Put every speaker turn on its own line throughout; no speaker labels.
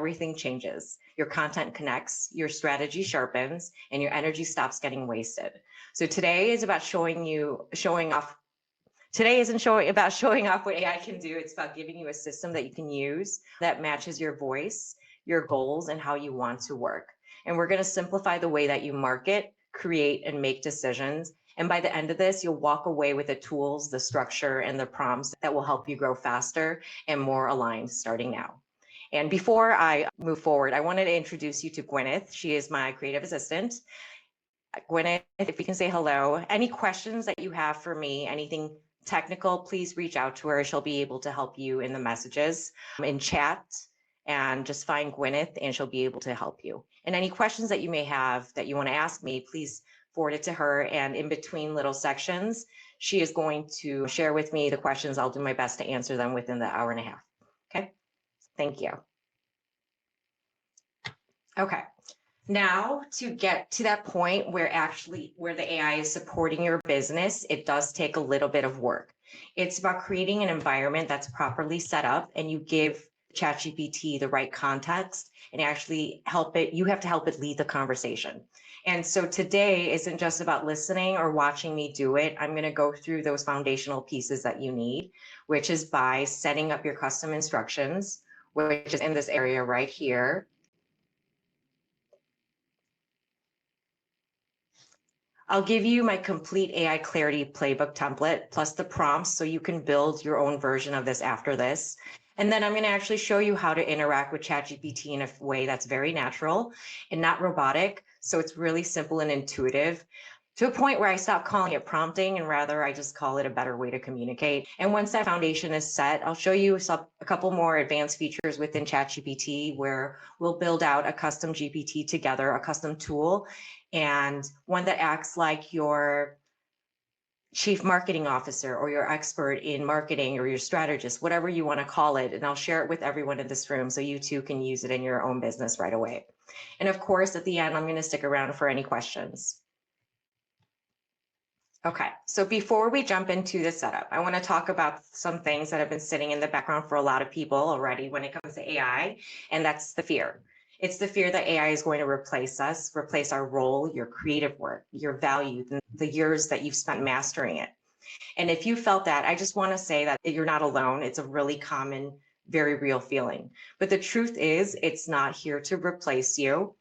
everything changes. Your content connects, your strategy sharpens, and your energy stops getting wasted. So today is about showing off. Today isn't about showing off what AI can do. It's about giving you a system that you can use that matches your voice, your goals, and how you want to work. And we're going to simplify the way that you market, create, and make decisions. And by the end of this, you'll walk away with the tools, the structure, and the prompts that will help you grow faster and more aligned starting now. And before I move forward, I wanted to introduce you to Gwyneth. She is my creative assistant. Gwyneth, if you can say hello. Any questions that you have for me, anything technical, please reach out to her. She'll be able to help you in the messages in chat, and just find Gwyneth and she'll be able to help you. And any questions that you may have that you want to ask me, please forward it to her. And in between little sections, she is going to share with me the questions. I'll do my best to answer them within the hour and a half. Okay, thank you. Okay. Now, to get to that point where the AI is supporting your business, it does take a little bit of work. It's about creating an environment that's properly set up, and you give ChatGPT the right context and actually you have to help it lead the conversation. And so today isn't just about listening or watching me do it. I'm going to go through those foundational pieces that you need, which is by setting up your custom instructions, which is in this area right here. I'll give you my complete AI Clarity Playbook template, plus the prompts so you can build your own version of this after this. And then I'm going to actually show you how to interact with ChatGPT in a way that's very natural and not robotic. So it's really simple and intuitive, to a point where I stop calling it prompting and rather I just call it a better way to communicate. And once that foundation is set, I'll show you a couple more advanced features within ChatGPT where we'll build out a custom GPT together, a custom tool, and one that acts like your chief marketing officer or your expert in marketing or your strategist, whatever you want to call it. And I'll share it with everyone in this room so you too can use it in your own business right away. And of course, at the end, I'm going to stick around for any questions. Okay, so before we jump into the setup, I want to talk about some things that have been sitting in the background for a lot of people already when it comes to AI, and that's the fear. It's the fear that AI is going to replace us, replace our role, your creative work, your value, the years that you've spent mastering it. And if you felt that, I just want to say that you're not alone. It's a really common, very real feeling. But the truth is, it's not here to replace you.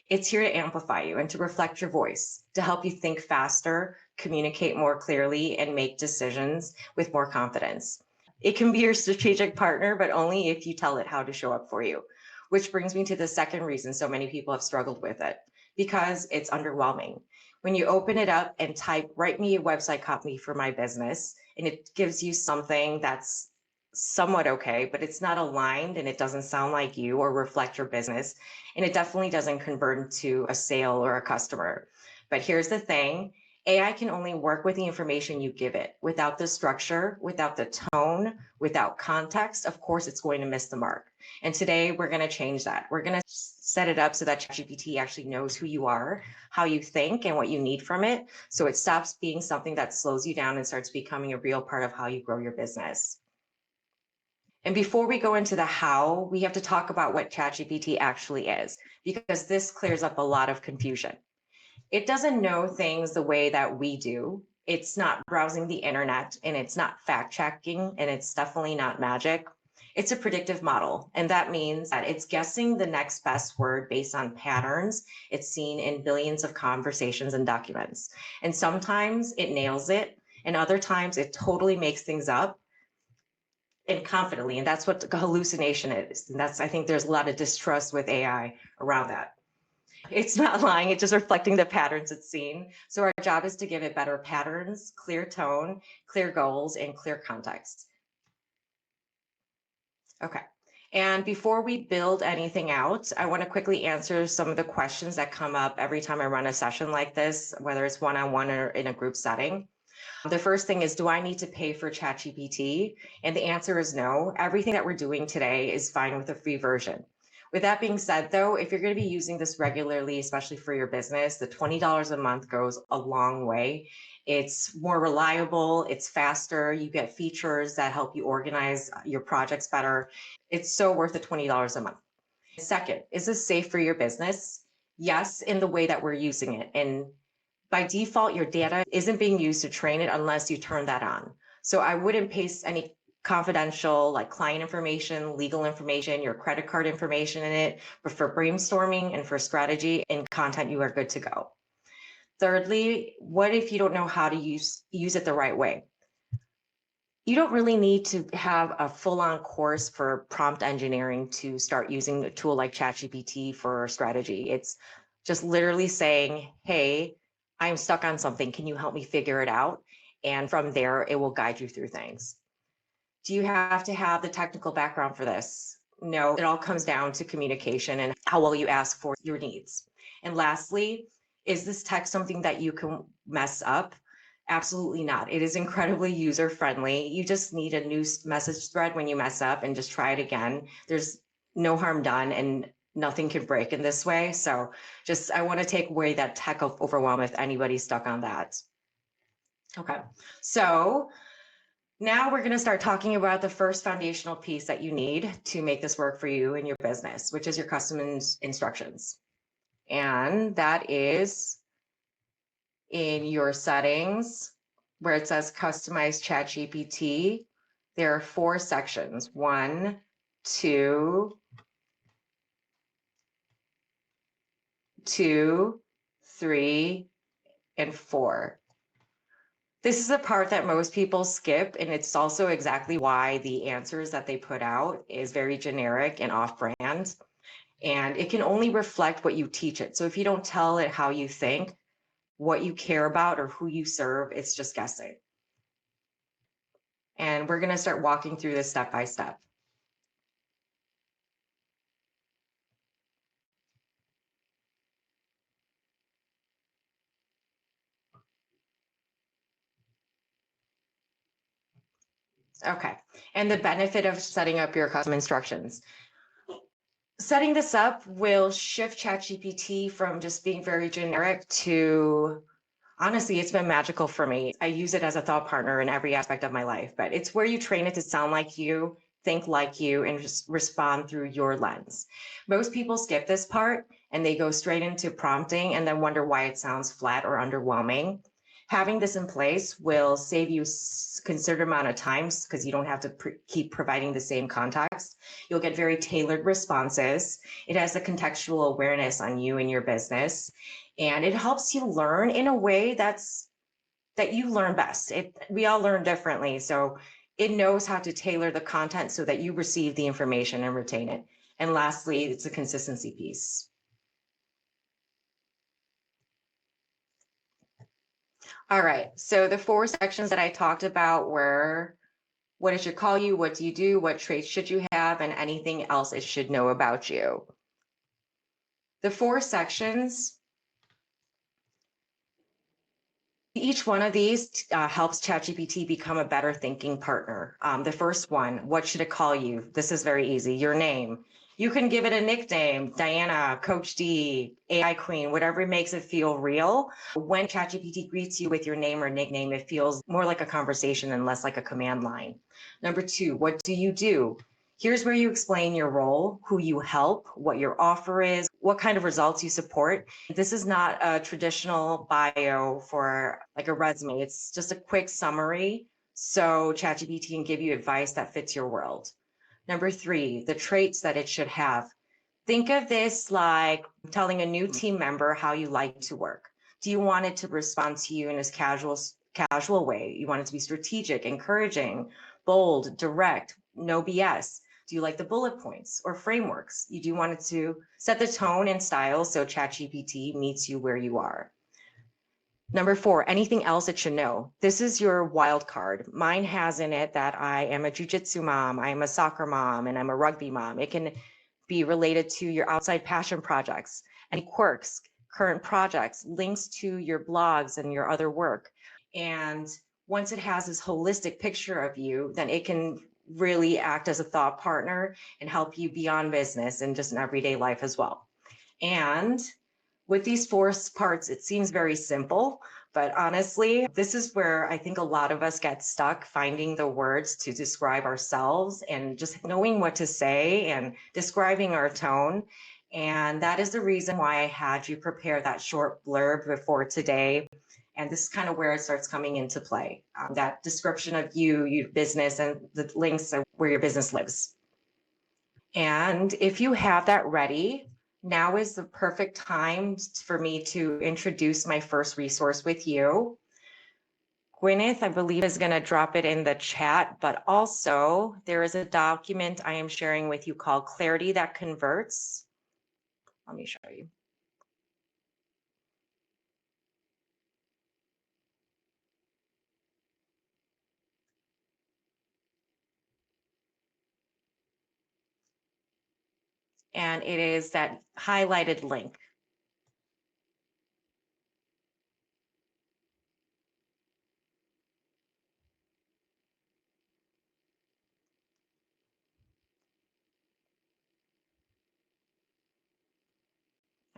It's here to amplify you and to reflect your voice, to help you think faster, communicate more clearly, and make decisions with more confidence. It can be your strategic partner, but only if you tell it how to show up for you. Which brings me to the second reason so many people have struggled with it, because it's underwhelming. When you open it up and type, write me a website copy for my business, and it gives you something that's somewhat okay, but it's not aligned and it doesn't sound like you or reflect your business. And it definitely doesn't convert into a sale or a customer. But here's the thing. AI can only work with the information you give it. Without the structure, without the tone, without context, of course, it's going to miss the mark. And today we're going to change that. We're going to set it up so that ChatGPT actually knows who you are, how you think, and what you need from it. So it stops being something that slows you down and starts becoming a real part of how you grow your business. And before we go into the how, we have to talk about what ChatGPT actually is, because this clears up a lot of confusion. It doesn't know things the way that we do. It's not browsing the internet, and it's not fact checking, and it's definitely not magic. It's a predictive model, and that means that it's guessing the next best word based on patterns it's seen in billions of conversations and documents. And sometimes it nails it, and other times it totally makes things up and confidently, and that's what the hallucination is. And I think there's a lot of distrust with AI around that. It's not lying, it's just reflecting the patterns it's seen. So our job is to give it better patterns, clear tone, clear goals, and clear context. Okay. And before we build anything out, I want to quickly answer some of the questions that come up every time I run a session like this, whether it's one-on-one or in a group setting. The first thing is, do I need to pay for ChatGPT? And the answer is no. Everything that we're doing today is fine with a free version. With that being said, though, if you're going to be using this regularly, especially for your business, the $20 a month goes a long way. It's more reliable, it's faster, you get features that help you organize your projects better. It's so worth the $20 a month. Second, is this safe for your business? Yes, in the way that we're using it. And by default, your data isn't being used to train it unless you turn that on. So I wouldn't paste any confidential like client information, legal information, your credit card information in it, but for brainstorming and for strategy and content, you are good to go. Thirdly, what if you don't know how to use it the right way? You don't really need to have a full-on course for prompt engineering to start using a tool like ChatGPT for strategy. It's just literally saying, hey, I'm stuck on something. Can you help me figure it out? And from there, it will guide you through things. Do you have to have the technical background for this? No, it all comes down to communication and how well you ask for your needs. And lastly, is this tech something that you can mess up? Absolutely not. It is incredibly user friendly. You just need a new message thread when you mess up and just try it again. There's no harm done and nothing can break in this way. So just, I want to take away that tech overwhelm if anybody's stuck on that. Okay, so now we're going to start talking about the first foundational piece that you need to make this work for you and your business, which is your custom instructions. And that is in your settings where it says customize ChatGPT. There are 4 sections, 1, 2, 3, and 4. This is a part that most people skip, and it's also exactly why the answers that they put out is very generic and off-brand, and it can only reflect what you teach it. So if you don't tell it how you think, what you care about, or who you serve, it's just guessing. And we're going to start walking through this step by step. Okay, and the benefit of setting up your custom instructions. Setting this up will shift ChatGPT from just being very generic to, honestly, it's been magical for me. I use it as a thought partner in every aspect of my life, but it's where you train it to sound like you, think like you, and just respond through your lens. Most people skip this part and they go straight into prompting and then wonder why it sounds flat or underwhelming. Having this in place will save you considerable amount of times because you don't have to keep providing the same context. You'll get very tailored responses. It has a contextual awareness on you and your business, and it helps you learn in a way that you learn best. We all learn differently, so it knows how to tailor the content so that you receive the information and retain it. And lastly, it's a consistency piece. All right, so the 4 sections that I talked about were what it should call you, what do you do, what traits should you have, and anything else it should know about you. The 4 sections, each one of these helps ChatGPT become a better thinking partner. The first one, what should it call you? This is very easy, your name. You can give it a nickname, Diana, Coach D, AI Queen, whatever makes it feel real. When ChatGPT greets you with your name or nickname, it feels more like a conversation and less like a command line. Number 2, what do you do? Here's where you explain your role, who you help, what your offer is, what kind of results you support. This is not a traditional bio for like a resume. It's just a quick summary so ChatGPT can give you advice that fits your world. Number 3, the traits that it should have. Think of this like telling a new team member how you like to work. Do you want it to respond to you in a casual way? You want it to be strategic, encouraging, bold, direct, no BS? Do you like the bullet points or frameworks? You do want it to set the tone and style so ChatGPT meets you where you are. Number 4, anything else it should know. This is your wild card. Mine has in it that I am a jujitsu mom, I'm a soccer mom, and I'm a rugby mom. It can be related to your outside passion projects, any quirks, current projects, links to your blogs and your other work. And once it has this holistic picture of you, then it can really act as a thought partner and help you beyond business and just in everyday life as well. And with these 4 parts, it seems very simple, But honestly, this is where I think a lot of us get stuck finding the words to describe ourselves and just knowing what to say and describing our tone. And that is the reason why I had you prepare that short blurb before today. And this is kind of where it starts coming into play. That description of you, your business, and the links of where your business lives. And if you have that ready, now is the perfect time for me to introduce my first resource with you. Gwyneth, I believe, is going to drop it in the chat, but also there is a document I am sharing with you called Clarity That Converts. Let me show you. And it is that highlighted link.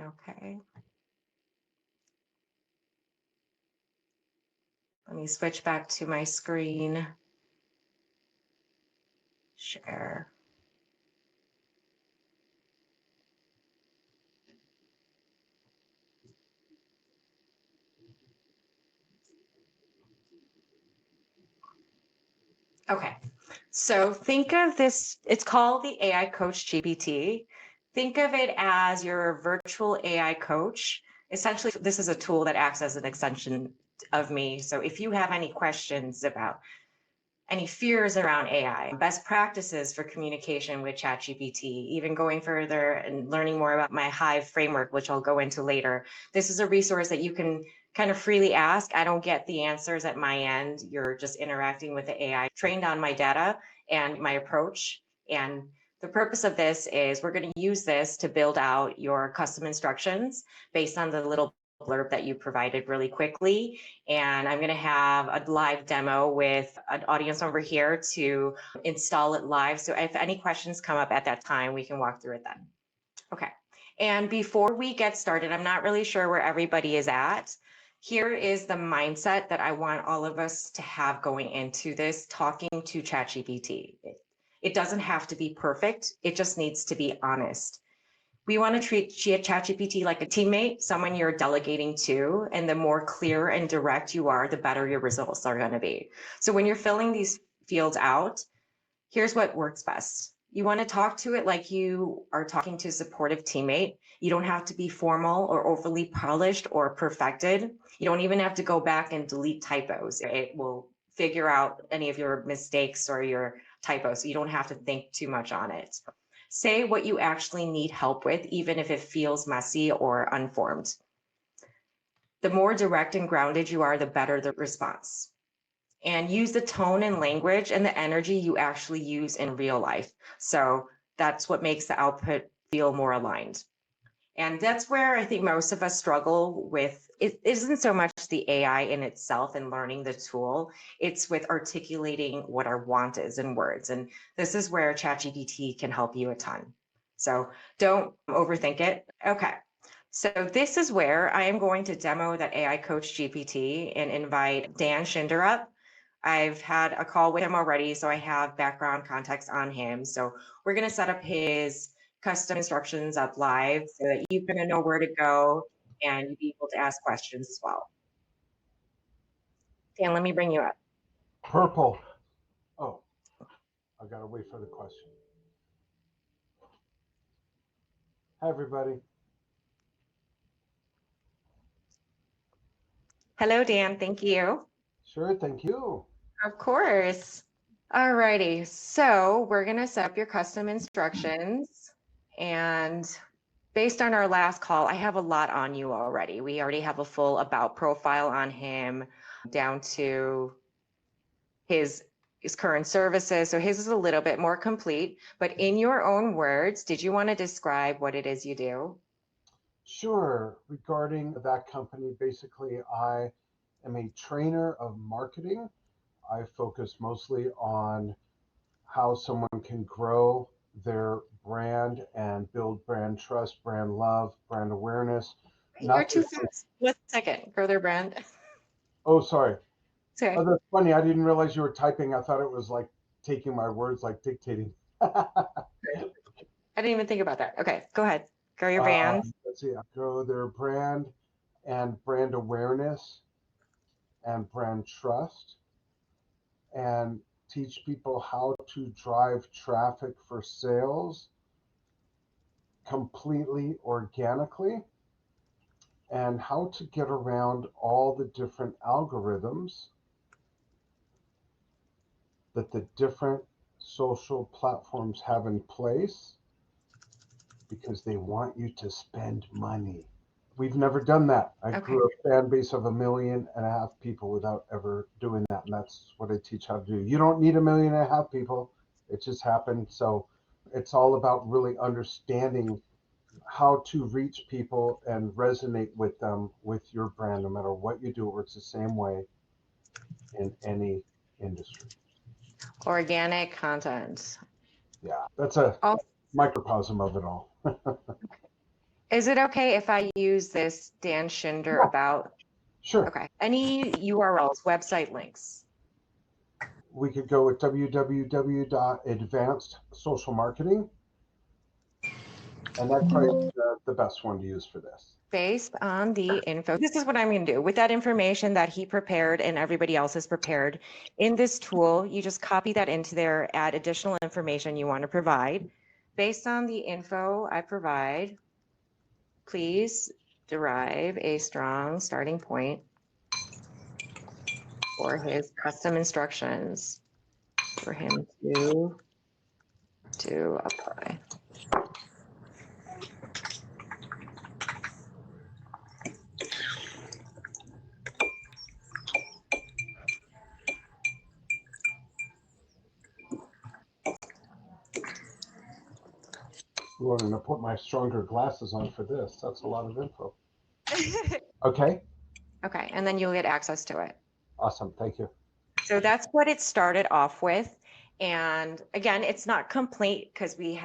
Okay. Let me switch back to my screen. Share. Okay, so think of this, it's called the AI Coach GPT. Think of it as your virtual AI coach. Essentially, this is a tool that acts as an extension of me. So if you have any questions about any fears around AI, best practices for communication with ChatGPT, even going further and learning more about my HIVE framework, which I'll go into later. This is a resource that you can kind of freely ask. I don't get the answers at my end. You're just interacting with the AI trained on my data and my approach. And the purpose of this is we're going to use this to build out your custom instructions based on the little blurb that you provided really quickly. And I'm going to have a live demo with an audience over here to install it live. So if any questions come up at that time, we can walk through it then. Okay. And before we get started, I'm not really sure where everybody is at. Here is the mindset that I want all of us to have going into this, talking to ChatGPT. It doesn't have to be perfect. It just needs to be honest. We want to treat ChatGPT like a teammate, someone you're delegating to, and the more clear and direct you are, the better your results are going to be. So when you're filling these fields out, here's what works best. You want to talk to it like you are talking to a supportive teammate. You don't have to be formal or overly polished or perfected. You don't even have to go back and delete typos. It will figure out any of your mistakes or your typos. So you don't have to think too much on it. Say what you actually need help with, even if it feels messy or unformed. The more direct and grounded you are, the better the response. And use the tone and language and the energy you actually use in real life. So that's what makes the output feel more aligned. And that's where I think most of us struggle with. It isn't so much the AI in itself and learning the tool, it's with articulating what our want is in words. And this is where ChatGPT can help you a ton. So don't overthink it. Okay. So this is where I am going to demo that AI Coach GPT and invite Dan Schinder up. I've had a call with him already, so I have background context on him. So we're going to set up his custom instructions up live so that you're going to know where to go and you'll be able to ask questions as well. Dan, let me bring you up.
Purple. Oh, I gotta wait for the question. Hi, everybody.
Hello, Dan. Thank you.
Sure, thank you.
Of course. All righty. So we're going to set up your custom instructions. And based on our last call, I have a lot on you already. We already have a full about profile on him down to his current services. So his is a little bit more complete, but in your own words, did you want to describe what it is you do?
Sure. Regarding that company, basically, I am a trainer of marketing. I focus mostly on how someone can grow their brand and build brand trust, brand love, brand awareness.
You're
Not
too
just
fast. 1 second. Grow their brand.
Oh, sorry.
Okay.
Oh, that's funny. I didn't realize you were typing. I thought it was like taking my words, like dictating.
I didn't even think about that. Okay, go ahead. Grow your brand.
Let's see. Grow their brand and brand awareness and brand trust, and teach people how to drive traffic for sales completely organically, and how to get around all the different algorithms that the different social platforms have in place because they want you to spend money. We've never done that. I
Okay.
grew a fan base of 1.5 million people without ever doing that. And that's what I teach how to do. You don't need 1.5 million people. It just happened. So it's all about really understanding how to reach people and resonate with them with your brand. No matter what you do, it works the same way in any industry.
Organic content.
Yeah, that's a
Oh,
microcosm of it all.
is it okay if I use this Dan Schinder about,
Sure.
okay, any URLs, website links?
We could go with www.advancedsocialmarketing, and that's probably the best one to use for this.
Based on the info, this is what I'm going to do with that information that he prepared and everybody else has prepared in this tool. You just copy that into there, add additional information you want to provide. Based on the info I provide, please derive a strong starting point for his custom instructions for him to apply.
Ooh, I'm going to put my stronger glasses on for this. That's a lot of info. Okay,
Okay, and then you'll get access to it.
awesome. Thank you.
So that's what it started off with. And again, it's not complete because we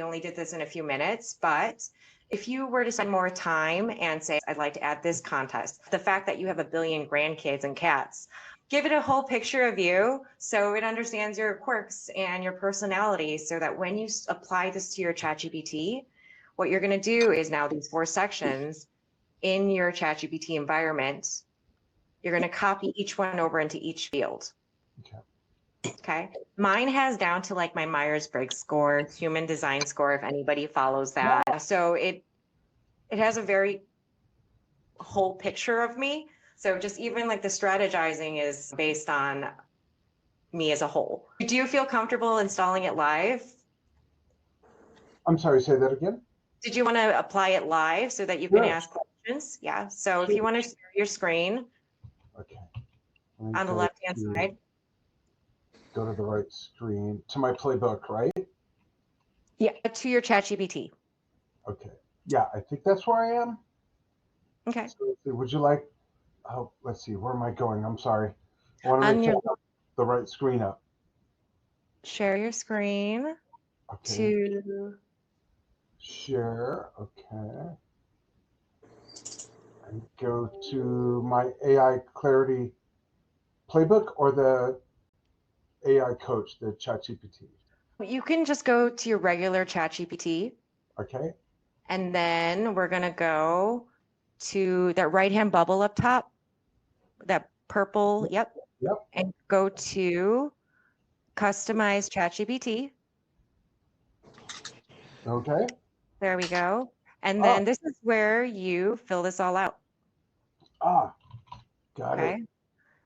only did this in a few minutes, but if you were to spend more time and say, I'd like to add this contest, the fact that you have 1 billion grandkids and cats, give it a whole picture of you so it understands your quirks and your personality so that when you apply this to your ChatGPT, what you're going to do is now these 4 sections in your ChatGPT environment, you're going to copy each one over into each field.
Okay.
Okay. Mine has down to like my Myers-Briggs score, human design score, if anybody follows that. So it has a very whole picture of me. So just even like the strategizing is based on me as a whole. Do you feel comfortable installing it live?
I'm sorry, say that again?
Did you want to apply it live so that you can
Sure.
ask questions? Yeah. So if you want to share your screen
Okay.
on the left-hand side.
Go to the right screen to my playbook, right?
Yeah, to your ChatGPT.
Okay. Yeah, I think that's where I am.
Okay.
So let's see, would you like, oh, let's see, where am I going? I'm sorry. I want to
On
make
your
sure I have the right screen up.
share your screen
Okay.
to
Share. Okay. And go to my AI Clarity playbook or the AI coach, the ChatGPT.
you can just go to your regular ChatGPT,
Okay.
and then we're gonna go to that right-hand bubble up top, that purple, yep,
Yep.
and go to customize ChatGPT.
Okay.
There we go. And then this is where you fill this all out.
Got
Okay.
it.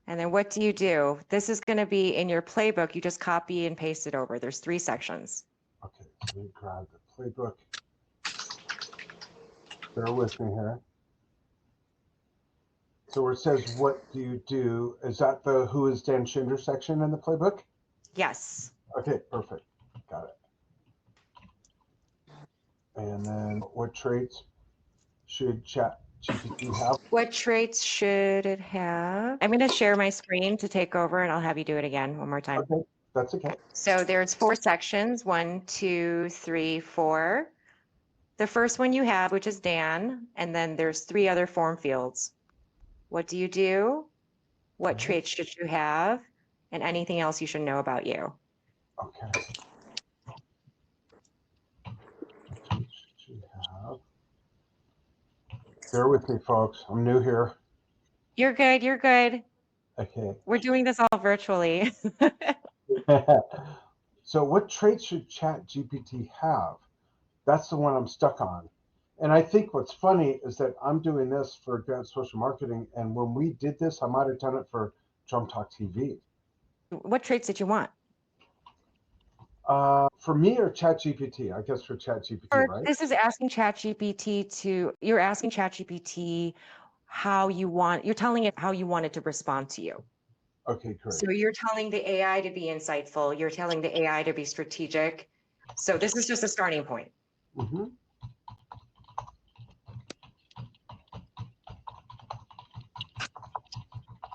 And then what do you do? This is going to be in your playbook. You just copy and paste it over. There's 3 sections.
Okay. So let me grab the playbook. Bear with me here. So where it says, what do you do? Is that the who is Dan Schinder section in the playbook?
Yes.
Okay, perfect. Got it. And then what traits should ChatGPT have?
What traits should it have? I'm going to share my screen to take over and I'll have you do it again one more time.
Okay, that's okay.
So there's 4 sections, 1, 2, 3, 4. The first one you have, which is Dan, and then there's 3 other form fields. What do you do? what traits should you have, and anything else you should know about you.
Okay. What should you have? Bear with me, folks. I'm new here.
You're good. You're good.
Okay.
We're doing this all virtually.
So what traits should ChatGPT have? That's the one I'm stuck on. And I think what's funny is that I'm doing this for advanced social marketing. And when we did this, I might have done it for Drum Talk TV.
What traits did you want?
For me or ChatGPT? I guess for ChatGPT, right?
This is asking ChatGPT you're asking ChatGPT how you want, you're telling it how you want it to respond to you.
Okay, great.
So you're telling the AI to be insightful. You're telling the AI to be strategic. So this is just a starting point.
Mm-hmm.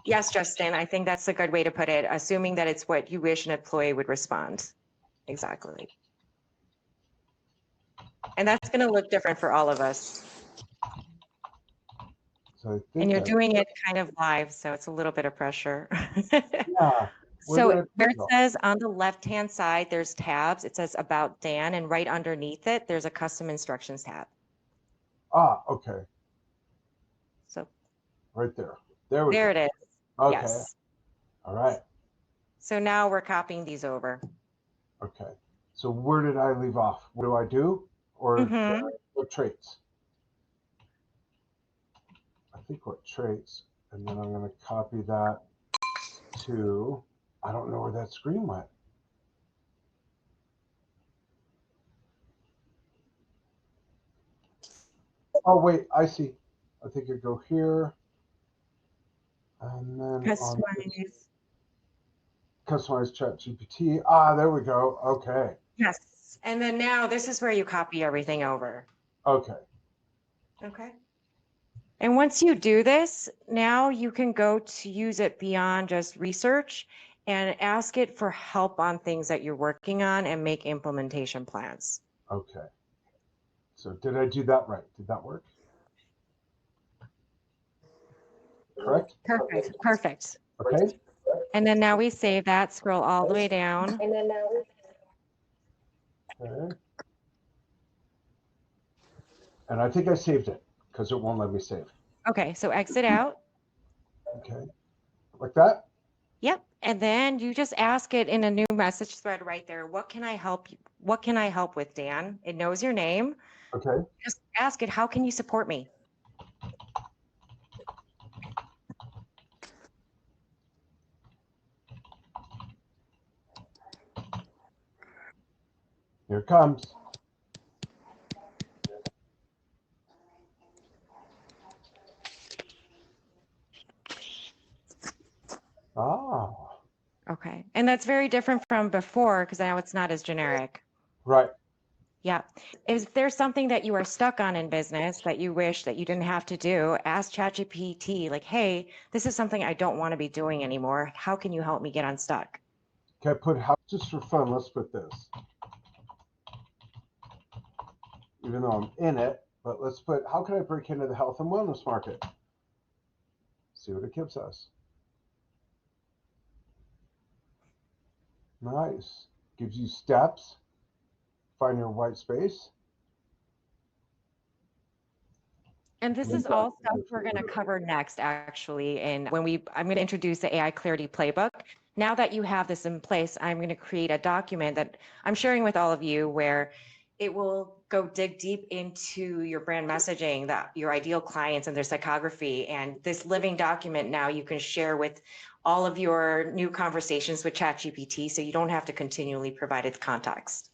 Yes, Justin, I think that's a good way to put it, assuming that it's what you wish an employee would respond. Exactly. And that's going to look different for all of us.
So
And you're doing it kind of live, so it's a little bit of pressure.
Yeah.
So where it says on the left-hand side, there's tabs. It says About Dan, and right underneath it, there's a Custom Instructions tab.
Okay.
So
right there. There we go.
there it is.
Okay.
Yes.
All right.
So now we're copying these over.
Okay. So where did I leave off? What do I do? Or what traits? I think what traits. And then I'm going to copy that to, I don't know where that screen went. Oh, wait, I see. I think I go here. And then customize ChatGPT. There we go. Okay.
Yes. And then now this is where you copy everything over.
Okay.
Okay. And once you do this, now you can go to use it beyond just research and ask it for help on things that you're working on and make implementation plans.
Okay. So did I do that right? Did that work? Correct?
Perfect. Perfect.
Okay.
And then now we save that, scroll all the way down.
And then now okay. And I think I saved it because it won't let me save.
Okay, so exit out.
Okay. Like that?
Yep. And then you just ask it in a new message thread right there. What can I help you? What can I help with, Dan? It knows your name.
Okay.
Just ask it, how can you support me?
Here it comes. Oh.
Okay. And that's very different from before because now it's not as generic.
Right.
Yeah. If there's something that you are stuck on in business that you wish that you didn't have to do, ask ChatGPT, like, hey, this is something I don't want to be doing anymore. How can you help me get unstuck?
Okay, put how, just for fun, let's put this. Even though I'm in it, but let's put, how can I break into the health and wellness market? See what it gives us. Nice. Gives you steps. Find your white space.
And this is all stuff we're going to cover next, actually. And I'm going to introduce the AI Clarity Playbook. Now that you have this in place, I'm going to create a document that I'm sharing with all of you where it will go dig deep into your brand messaging, your ideal clients and their psychography. And this living document now you can share with all of your new conversations with ChatGPT, so you don't have to continually provide its context.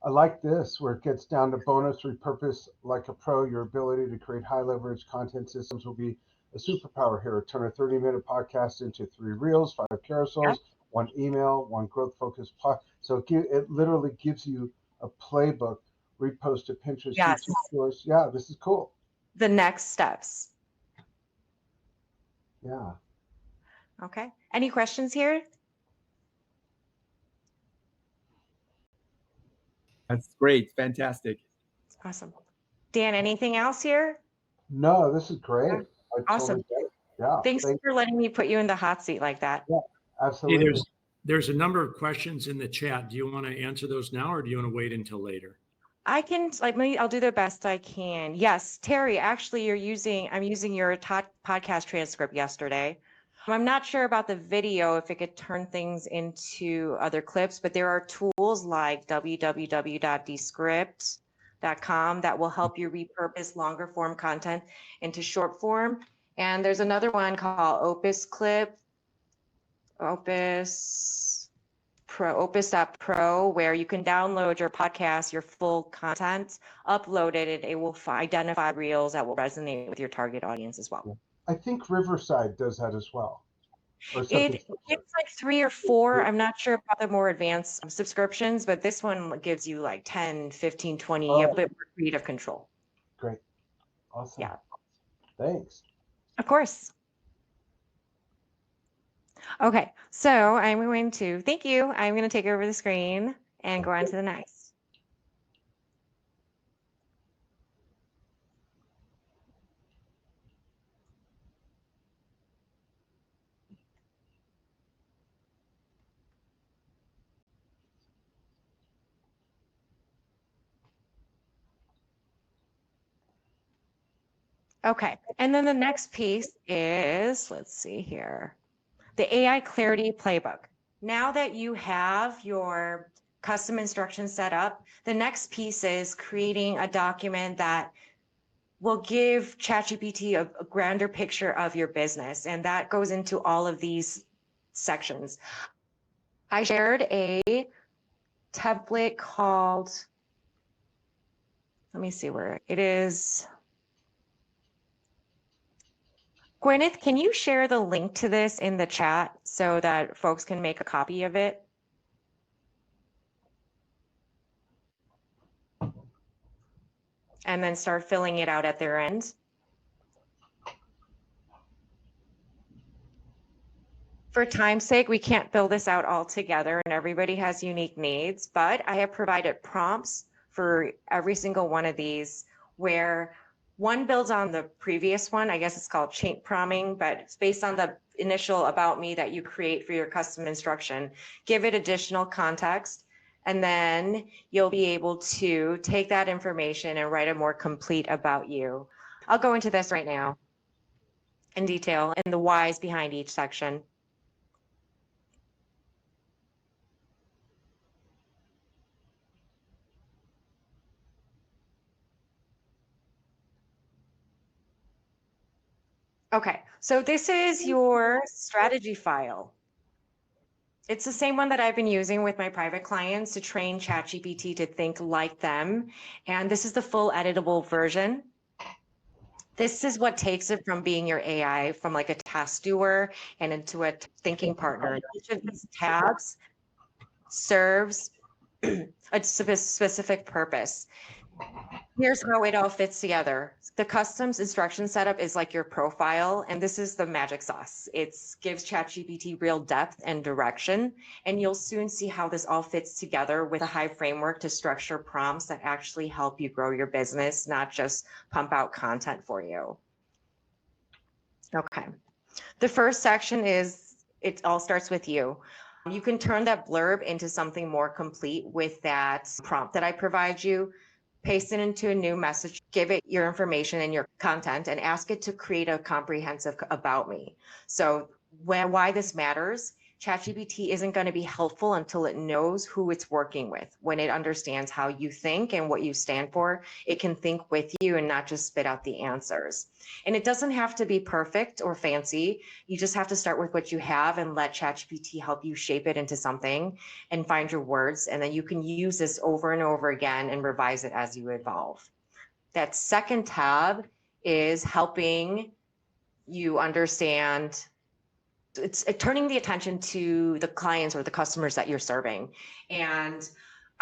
I like this, where it gets down to bonus, repurpose like a pro. Your ability to create high leverage content systems will be a superpower here. Turn a 30-minute podcast into 3 reels, 5 carousels, 1 email, 1 growth focused pod. So it literally gives you a playbook, repost to Pinterest,
Yes.
YouTube stores. Yeah, this is cool.
The next steps.
Yeah.
Okay. Any questions here?
That's great. Fantastic.
Awesome. Dan, anything else here?
No, this is great.
Yeah. Awesome.
Yeah.
Thanks for letting me put you in the hot seat like that.
Yeah,
Hey,
absolutely.
there's a number of questions in the chat. Do you want to answer those now, or do you want to wait until later?
I can, like, maybe I'll do the best I can. Yes, Terry, actually, I'm using your podcast transcript yesterday. I'm not sure about the video, if it could turn things into other clips, but there are tools like www.descript.com that will help you repurpose longer form content into short form. And there's another one called Opus.pro, where you can download your podcast, your full content, upload it, and it will identify reels that will resonate with your target audience as well.
I think Riverside does that as well. Or something
It's
similar.
like 3 or 4. I'm not sure about the more advanced subscriptions, but this one gives you like 10, 15, 20, you have a bit more creative control.
Great. Awesome.
Yeah.
Thanks.
Of course. Okay, so I'm going to, thank you. I'm going to take over the screen and go on to the next. Okay, and then the next piece is, let's see here, the AI Clarity Playbook. Now that you have your custom instructions set up, the next piece is creating a document that will give ChatGPT a grander picture of your business, and that goes into all of these sections. I shared a template called, let me see where it is. Gwyneth, can you share the link to this in the chat so that folks can make a copy of it? And then start filling it out at their end. For time's sake, we can't fill this out all together and everybody has unique needs, but I have provided prompts for every single one of these where one builds on the previous one. I guess it's called chain prompting, but it's based on the initial about me that you create for your custom instruction. Give it additional context, and then you'll be able to take that information and write a more complete about you. I'll go into this right now in detail and the whys behind each section. Okay, so this is your strategy file. It's the same one that I've been using with my private clients to train ChatGPT to think like them. And this is the full editable version. This is what takes it from being your AI, from like a task doer and into a thinking partner. Each of these tabs serves a specific purpose. Here's how it all fits together. The customs instruction setup is like your profile, and this is the magic sauce. It gives ChatGPT real depth and direction, and you'll soon see how this all fits together with a HIVE framework to structure prompts that actually help you grow your business, not just pump out content for you. Okay. The first section is, it all starts with you. You can turn that blurb into something more complete with that prompt that I provide you. Paste it into a new message, give it your information and your content, and ask it to create a comprehensive about me. So why this matters, ChatGPT isn't going to be helpful until it knows who it's working with. When it understands how you think and what you stand for, it can think with you and not just spit out the answers. And it doesn't have to be perfect or fancy. You just have to start with what you have and let ChatGPT help you shape it into something and find your words. And then you can use this over and over again and revise it as you evolve. That second tab is helping you understand, it's turning the attention to the clients or the customers that you're serving. And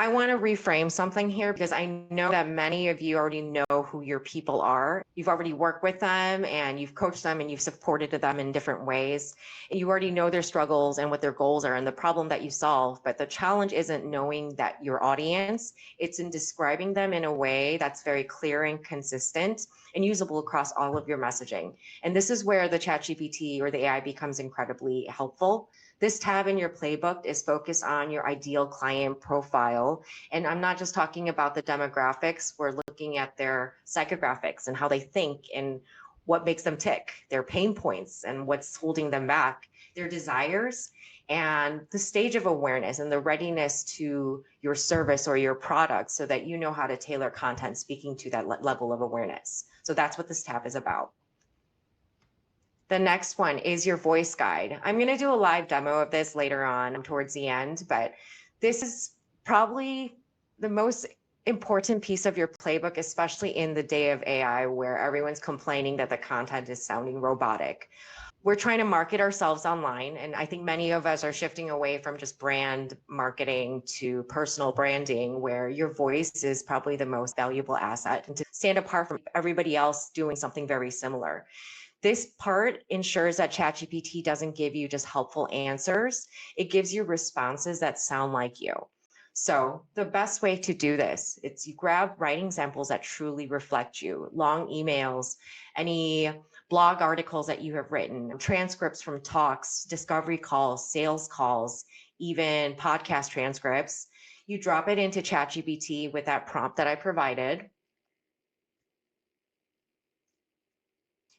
I want to reframe something here because I know that many of you already know who your people are. You've already worked with them and you've coached them and you've supported them in different ways. And you already know their struggles and what their goals are and the problem that you solve. But the challenge isn't knowing that your audience, it's in describing them in a way that's very clear and consistent and usable across all of your messaging. And this is where the ChatGPT or the AI becomes incredibly helpful. This tab in your playbook is focused on your ideal client profile. And I'm not just talking about the demographics, we're looking at their psychographics and how they think and what makes them tick, their pain points and what's holding them back, their desires, and the stage of awareness and the readiness to your service or your product so that you know how to tailor content speaking to that level of awareness. So that's what this tab is about. The next one is your voice guide. I'm going to do a live demo of this later on towards the end, but this is probably the most important piece of your playbook, especially in the day of AI where everyone's complaining that the content is sounding robotic. We're trying to market ourselves online, and I think many of us are shifting away from just brand marketing to personal branding, where your voice is probably the most valuable asset and to stand apart from everybody else doing something very similar. This part ensures that ChatGPT doesn't give you just helpful answers. It gives you responses that sound like you. So the best way to do this, it's you grab writing samples that truly reflect you, long emails, any blog articles that you have written, transcripts from talks, discovery calls, sales calls, even podcast transcripts. You drop it into ChatGPT with that prompt that I provided,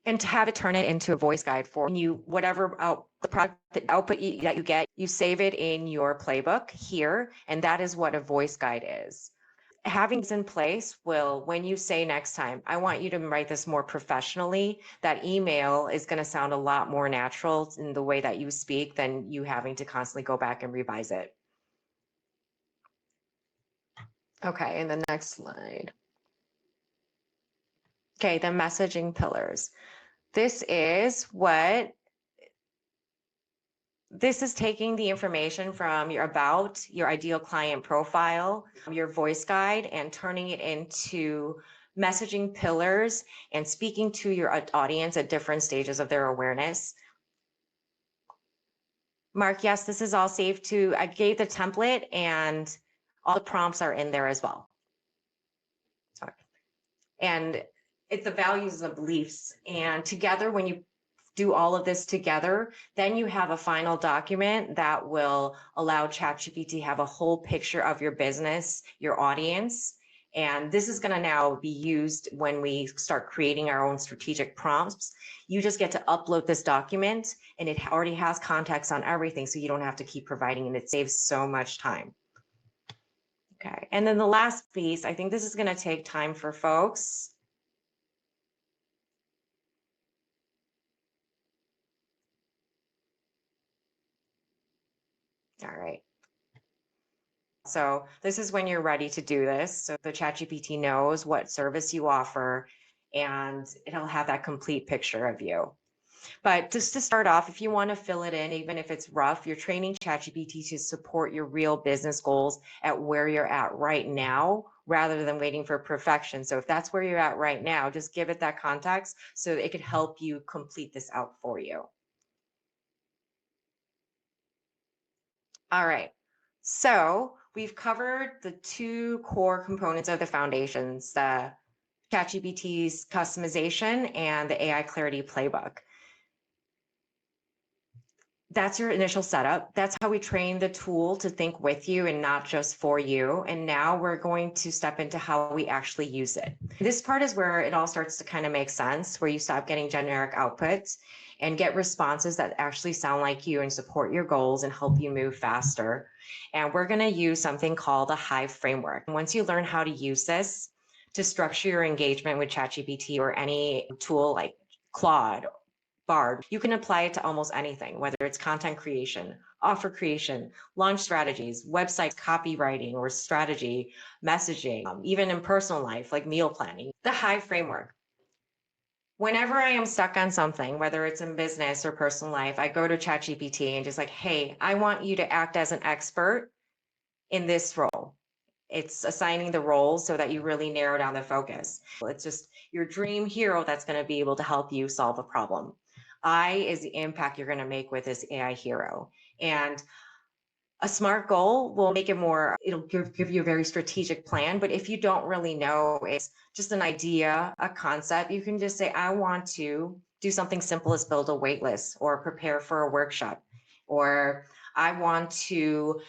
and to have it turn it into a voice guide for you, whatever the product the output that you get, you save it in your playbook here, and that is what a voice guide is. Having this in place will, when you say next time, I want you to write this more professionally, that email is going to sound a lot more natural in the way that you speak than you having to constantly go back and revise it. Okay, and the next slide. Okay, the messaging pillars. This is taking the information from your about, your ideal client profile, your voice guide, and turning it into messaging pillars and speaking to your audience at different stages of their awareness. Mark, yes, this is all saved to, I gave the template and all the prompts are in there as well. Sorry. And it's the values and beliefs. And together, when you do all of this together, then you have a final document that will allow ChatGPT to have a whole picture of your business, your audience. And this is going to now be used when we start creating our own strategic prompts. You just get to upload this document and it already has context on everything, so you don't have to keep providing, and it saves so much time. Okay, and then the last piece, I think this is going to take time for folks. All right. So this is when you're ready to do this. So the ChatGPT knows what service you offer, and it'll have that complete picture of you. But just to start off, if you want to fill it in, even if it's rough, you're training ChatGPT to support your real business goals at where you're at right now, rather than waiting for perfection. So if that's where you're at right now, just give it that context so that it could help you complete this out for you. All right. So we've covered the two core components of the foundations, the ChatGPT's customization and the AI Clarity Playbook. That's your initial setup. That's how we train the tool to think with you and not just for you. And now we're going to step into how we actually use it. This part is where it all starts to kind of make sense, where you stop getting generic outputs and get responses that actually sound like you and support your goals and help you move faster. And we're going to use something called the HIVE Framework. And once you learn how to use this to structure your engagement with ChatGPT or any tool like Claude, Bard, you can apply it to almost anything, whether it's content creation, offer creation, launch strategies, website copywriting or strategy, messaging, even in personal life, like meal planning. The HIVE Framework. Whenever I am stuck on something, whether it's in business or personal life, I go to ChatGPT and just like, hey, I want you to act as an expert in this role. It's assigning the roles so that you really narrow down the focus. It's just your dream hero that's going to be able to help you solve a problem. I is the impact you're going to make with this AI hero. And a SMART goal will make it more, it'll give you a very strategic plan. But if you don't really know, it's just an idea, a concept, you can just say, I want to do something simple as build a wait list or prepare for a workshop, or I want to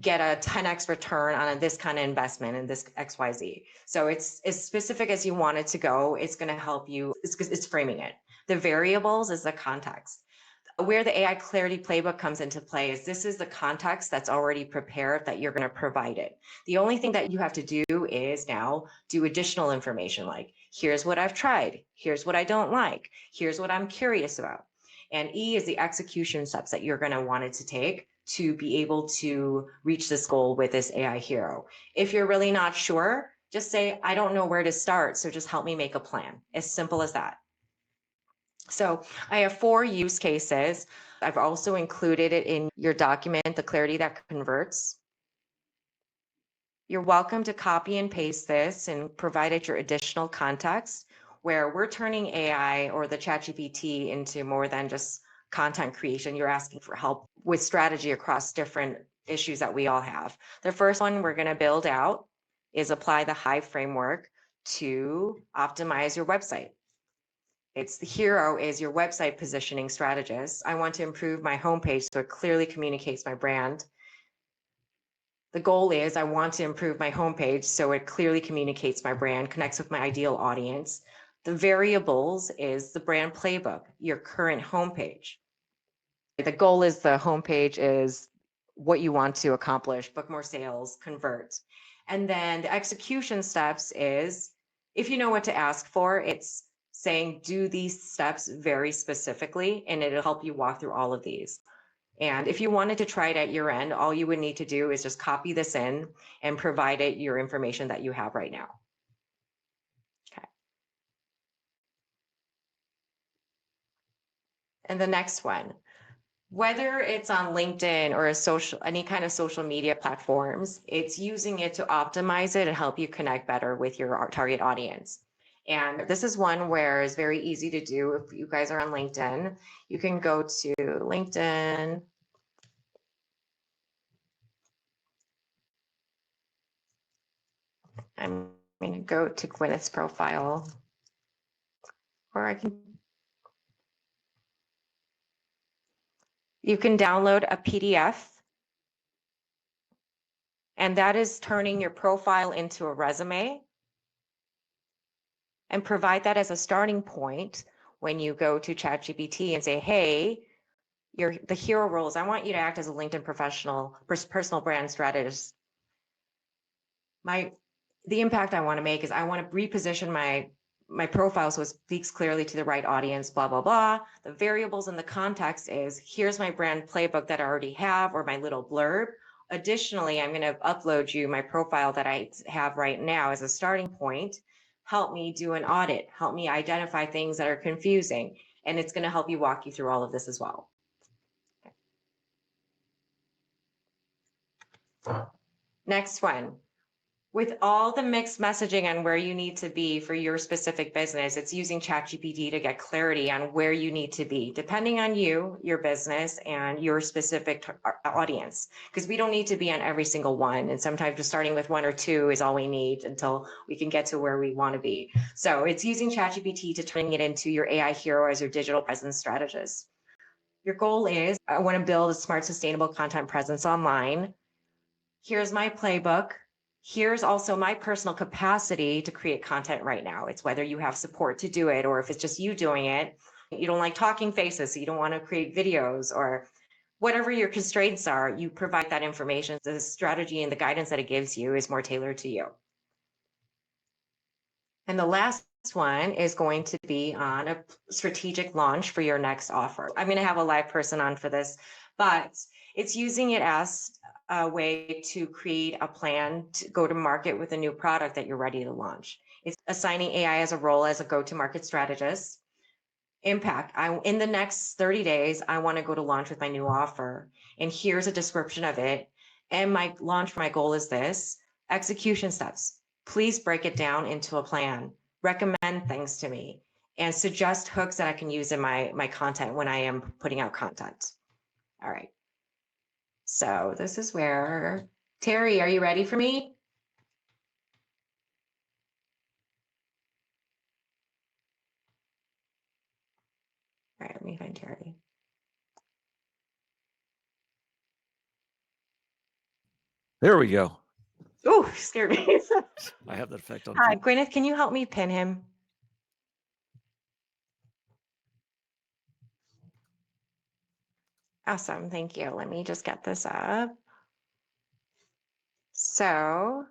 get a 10x return on this kind of investment in this XYZ. So it's as specific as you want it to go. It's going to help you. It's framing it. The variables is the context. Where the AI Clarity Playbook comes into play is this is the context that's already prepared that you're going to provide it. The only thing that you have to do is now do additional information like, here's what I've tried, here's what I don't like, here's what I'm curious about. And E is the execution steps that you're going to want it to take to be able to reach this goal with this AI hero. If you're really not sure, just say, I don't know where to start, so just help me make a plan. As simple as that. So I have 4 use cases. I've also included it in your document, the clarity that converts. You're welcome to copy and paste this and provide it your additional context where we're turning AI or the ChatGPT into more than just content creation. You're asking for help with strategy across different issues that we all have. The first one we're going to build out is apply the HIVE framework to optimize your website. It's the hero is your website positioning strategist. I want to improve my homepage so it clearly communicates my brand. The goal is I want to improve my homepage so it clearly communicates my brand, connects with my ideal audience. The variables is the brand playbook, your current homepage. The goal is the homepage is what you want to accomplish, book more sales, convert. And then the execution steps is if you know what to ask for, it's saying do these steps very specifically, and it'll help you walk through all of these. And if you wanted to try it at your end, all you would need to do is just copy this in and provide it your information that you have right now. Okay. And the next one, whether it's on LinkedIn or any kind of social media platforms, it's using it to optimize it and help you connect better with your target audience. And this is one where it's very easy to do. If you guys are on LinkedIn, you can go to LinkedIn. I'm going to go to Gwyneth's profile, or you can download a PDF, and that is turning your profile into a resume, and provide that as a starting point when you go to ChatGPT and say, hey, the hero roles, I want you to act as a LinkedIn professional, personal brand strategist. The impact I want to make is I want to reposition my profile so it speaks clearly to the right audience, blah, blah, blah. The variables in the context is here's my brand playbook that I already have or my little blurb. Additionally, I'm going to upload you my profile that I have right now as a starting point. Help me do an audit, help me identify things that are confusing. And it's going to help you walk you through all of this as well. Okay. Next one. With all the mixed messaging on where you need to be for your specific business, it's using ChatGPT to get clarity on where you need to be, depending on you, your business, and your specific audience. Because we don't need to be on every single one. And sometimes just starting with 1 or 2 is all we need until we can get to where we want to be. So it's using ChatGPT to turn it into your AI hero as your digital presence strategist. Your goal is, I want to build a smart, sustainable content presence online. Here's my playbook. Here's also my personal capacity to create content right now. It's whether you have support to do it or if it's just you doing it. You don't like talking faces, so you don't want to create videos or whatever your constraints are, you provide that information. The strategy and the guidance that it gives you is more tailored to you. And the last one is going to be on a strategic launch for your next offer. I'm going to have a live person on for this, but it's using it as a way to create a plan to go to market with a new product that you're ready to launch. It's assigning AI as a role as a go-to-market strategist. Impact, in the next 30 days, I want to go to launch with my new offer. And here's a description of it. And my launch, my goal is this. Execution steps. Please break it down into a plan. Recommend things to me and suggest hooks that I can use in my content when I am putting out content. All right. So this is where, Terry, are you ready for me? All right, let me find Terry.
There we go.
Oh, scared me.
I have that effect on
Hi,
people.
Gwyneth, can you help me pin him? Awesome, thank you. Let me just get this up. So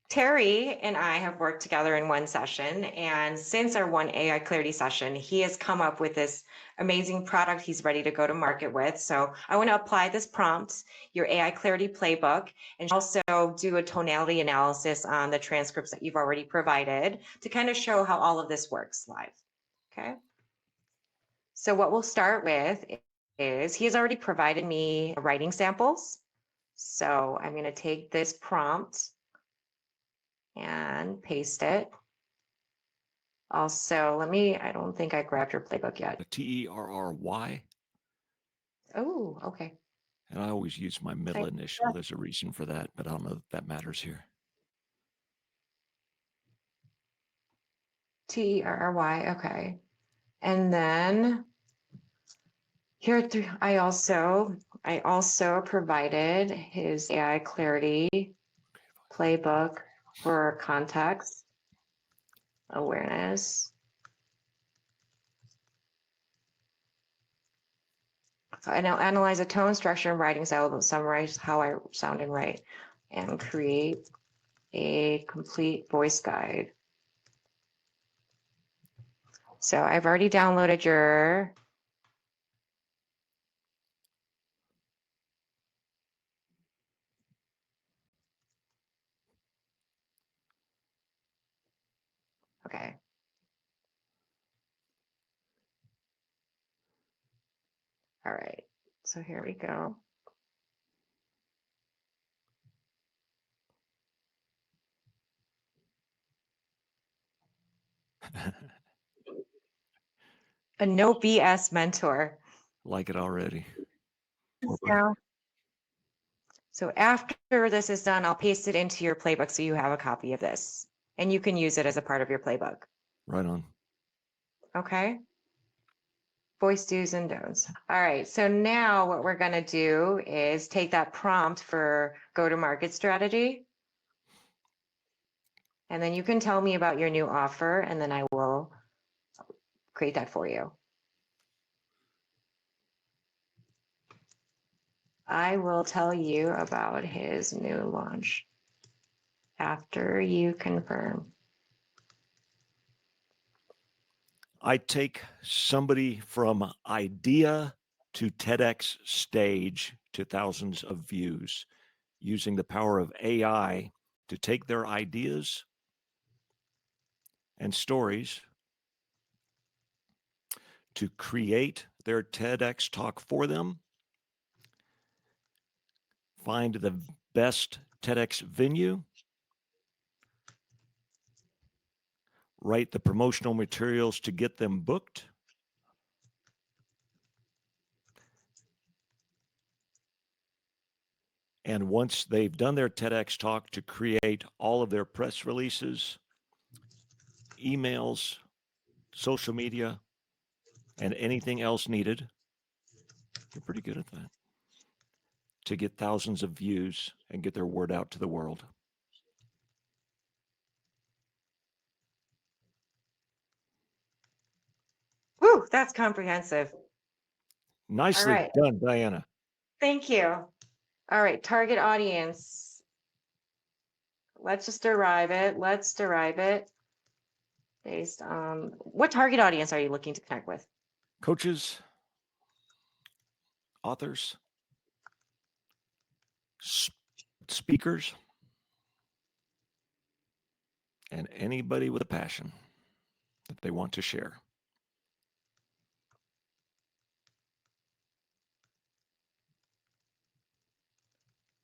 Terry and I have worked together in one session, and since our one AI clarity session, he has come up with this amazing product he's ready to go to market with. So I want to apply this prompt, your AI clarity playbook, and also do a tonality analysis on the transcripts that you've already provided to kind of show how all of this works live. Okay. So what we'll start with is he has already provided me writing samples. So I'm going to take this prompt and paste it. Also, I don't think I grabbed your playbook yet.
Terry.
Oh, okay.
And I always use my middle initial. There's a reason for that, but I don't know if that matters here.
Terry, okay. And then here I also provided his AI clarity playbook for context awareness. So I now analyze a tone, structure, and writing style, summarize how I sound and write, and create a complete voice guide. So I've already downloaded your okay. All right. So here we go. A no BS mentor.
Like it already.
Yeah. So after this is done, I'll paste it into your playbook so you have a copy of this and you can use it as a part of your playbook.
Right on.
Okay. Voice do's and don'ts. All right. So now what we're going to do is take that prompt for go-to-market strategy. And then you can tell me about your new offer and then I will create that for you. I will tell you about his new launch after you confirm.
I take somebody from idea to TEDx stage to thousands of views using the power of AI to take their ideas and stories to create their TEDx talk for them, find the best TEDx venue, write the promotional materials to get them booked, and once they've done their TEDx talk, to create all of their press releases, emails, social media, and anything else needed. You're pretty good at that. To get thousands of views and get their word out to the world.
Woo, that's comprehensive.
Nicely
right.
done, Diana.
Thank you. All right, target audience. Let's just derive it. Let's derive it based on what target audience are you looking to connect with?
Coaches, authors, speakers, and anybody with a passion that they want to share.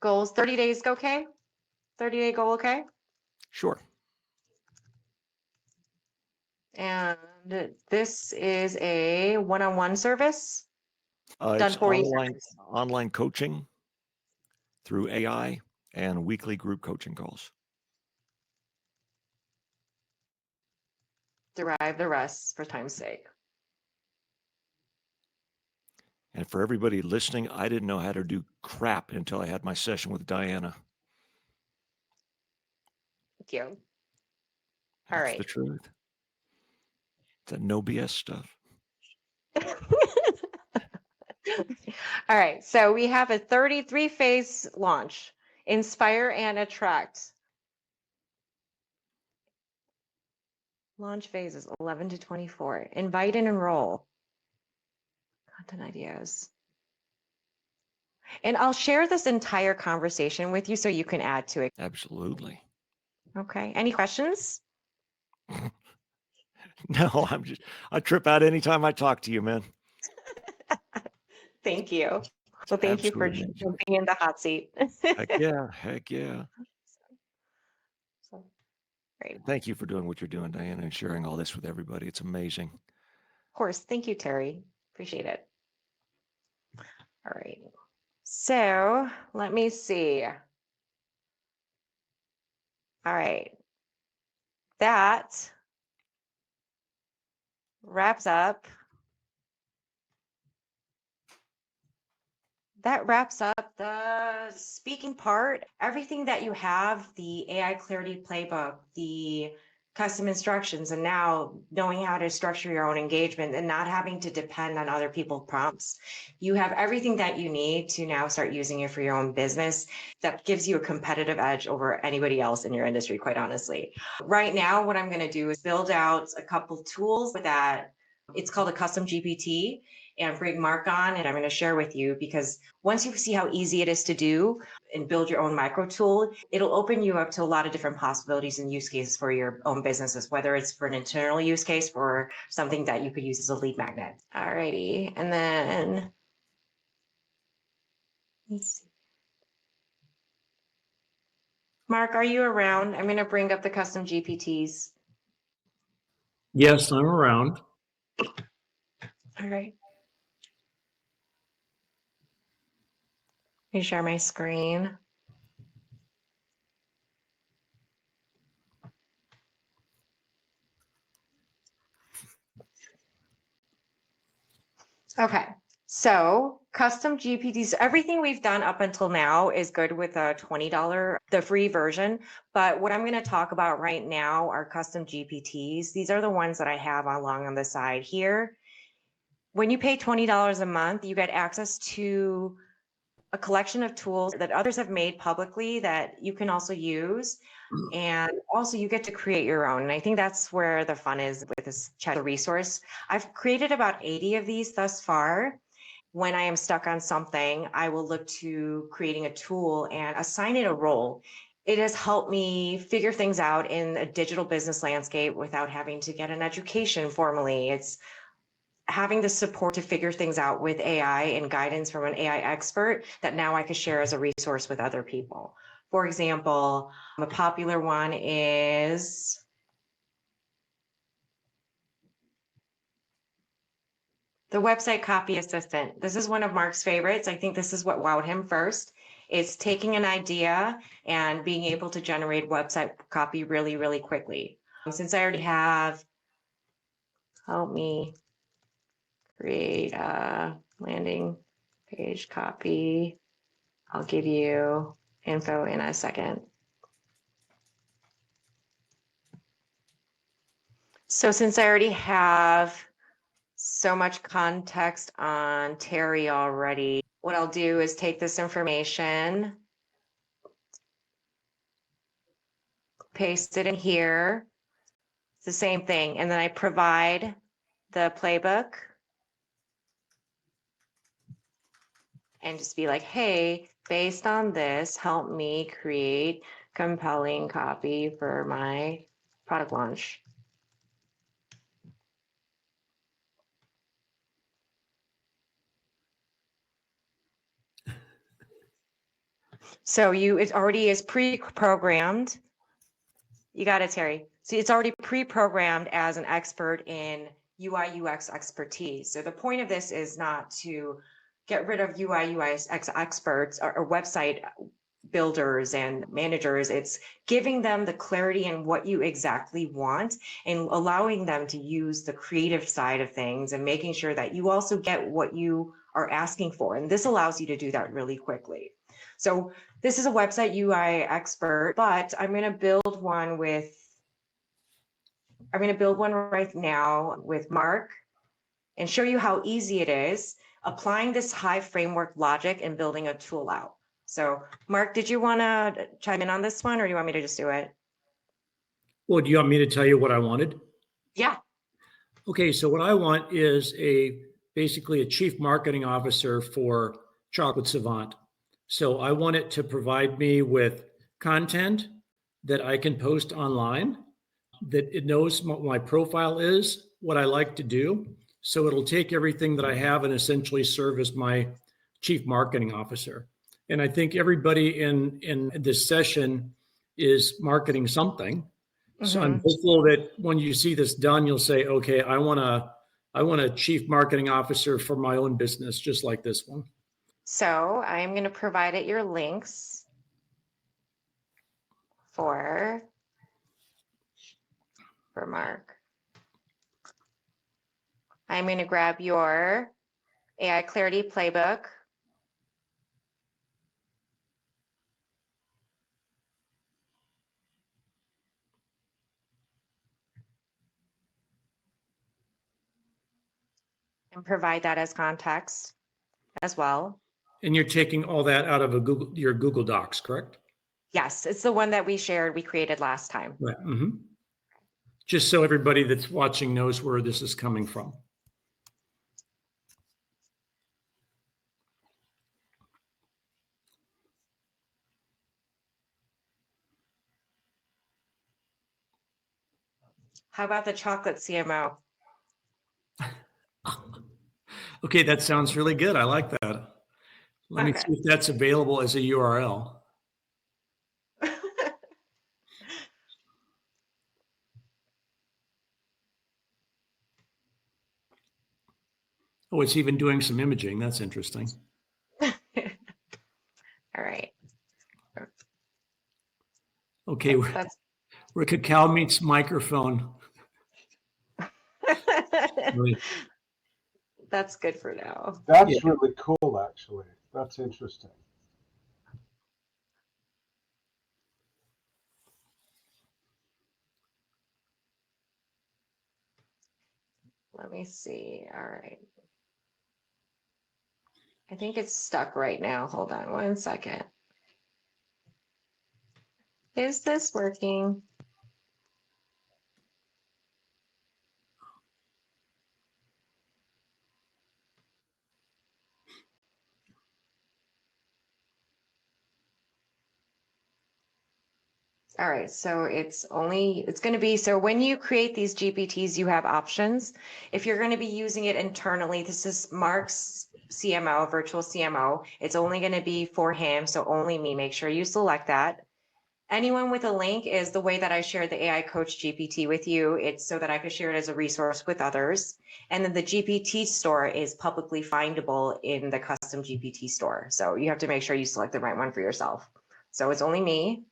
Goals, 30 days, okay? 30-day goal okay?
Sure.
And this is a one-on-one service done
It's
for you.
online coaching through AI and weekly group coaching calls.
Derive the rest for time's sake.
And for everybody listening, I didn't know how to do crap until I had my session with Diana.
Thank you. All
That's
right.
the truth. It's that no BS stuff.
All right. So we have a 33-phase launch. Inspire and attract. Launch phases 11 to 24. Invite and enroll. Content ideas. And I'll share this entire conversation with you so you can add to it.
Absolutely.
Okay. Any questions?
No, I trip out anytime I talk to you, man.
Thank you. So thank you for
Absolutely.
jumping in the hot seat.
Heck yeah. Heck yeah.
So, great. Of
Thank you for doing what you're doing, Diana, and sharing all this with everybody. It's amazing.
course. Thank you, Terry. Appreciate it. All right. So let me see. All right. That wraps up. That wraps up the speaking part. Everything that you have, the AI Clarity Playbook, the custom instructions, and now knowing how to structure your own engagement and not having to depend on other people's prompts. You have everything that you need to now start using it for your own business. That gives you a competitive edge over anybody else in your industry, quite honestly. Right now, what I'm going to do is build out a couple tools that it's called a custom GPT, and bring Mark on, and I'm going to share with you, because once you see how easy it is to do and build your own micro tool, it'll open you up to a lot of different possibilities and use cases for your own businesses, whether it's for an internal use case or something that you could use as a lead magnet. All righty. And then let's see. Mark, are you around? I'm going to bring up the custom GPTs.
Yes, I'm around.
All right. Let me share my screen. Okay, so custom GPTs, everything we've done up until now is good with a $20, the free version. But what I'm going to talk about right now are custom GPTs. These are the ones that I have along on the side here. When you pay $20 a month, you get access to a collection of tools that others have made publicly that you can also use. And also you get to create your own. And I think that's where the fun is with this chat resource. I've created about 80 of these thus far. When I am stuck on something, I will look to creating a tool and assign it a role. It has helped me figure things out in a digital business landscape without having to get an education formally. It's having the support to figure things out with AI and guidance from an AI expert that now I could share as a resource with other people. For example, a popular one is the website copy assistant. This is one of Mark's favorites. I think this is what wowed him first. It's taking an idea and being able to generate website copy really, really quickly. Since I already have, help me create a landing page copy. I'll give you info in a second. So since I already have so much context on Terry already, what I'll do is take this information, paste it in here. It's the same thing. And then I provide the playbook and just be like, hey, based on this, help me create compelling copy for my product launch. So it already is pre-programmed. You got it, Terry. See, it's already pre-programmed as an expert in UI UX expertise. So the point of this is not to get rid of UI UX experts or website builders and managers. It's giving them the clarity in what you exactly want and allowing them to use the creative side of things and making sure that you also get what you are asking for. And this allows you to do that really quickly. So this is a website UI expert, but I'm going to build one right now with Mark and show you how easy it is applying this HIVE framework logic and building a tool out. So Mark, did you want to chime in on this one or do you want me to just do it?
Well, do you want me to tell you what I wanted?
Yeah.
Okay, so what I want is basically a chief marketing officer for Chocolate Savant. So I want it to provide me with content that I can post online, that it knows what my profile is, what I like to do. So it'll take everything that I have and essentially serve as my chief marketing officer. And I think everybody in this session is marketing something. So I'm hopeful that when you see this done, you'll say, okay, I want a chief marketing officer for my own business, just like this one.
So I'm going to provide it your links for Mark. I'm going to grab your AI Clarity Playbook. And provide that as context as well.
And you're taking all that out of your Google Docs, correct?
Yes, it's the one that we created last time.
Right. Mm-hmm. Just so everybody that's watching knows where this is coming from.
How about the chocolate CMO?
Okay, that sounds really good. I like that. Let me see if that's available as a URL. Oh, it's even doing some imaging. That's interesting.
All right.
Okay, where Cacao meets microphone. Right.
That's good for now.
That's really cool, actually. That's interesting.
Let me see. All right. I think it's stuck right now. Hold on one second. Is this working? All right, so it's going to be, so when you create these GPTs, you have options. If you're going to be using it internally, this is Mark's CMO, virtual CMO. It's only going to be for him, so only me. Make sure you select that. Anyone with a link is the way that I shared the AI Coach GPT with you. It's so that I could share it as a resource with others. And then the GPT store is publicly findable in the custom GPT store. So you have to make sure you select the right one for yourself. So it's only me.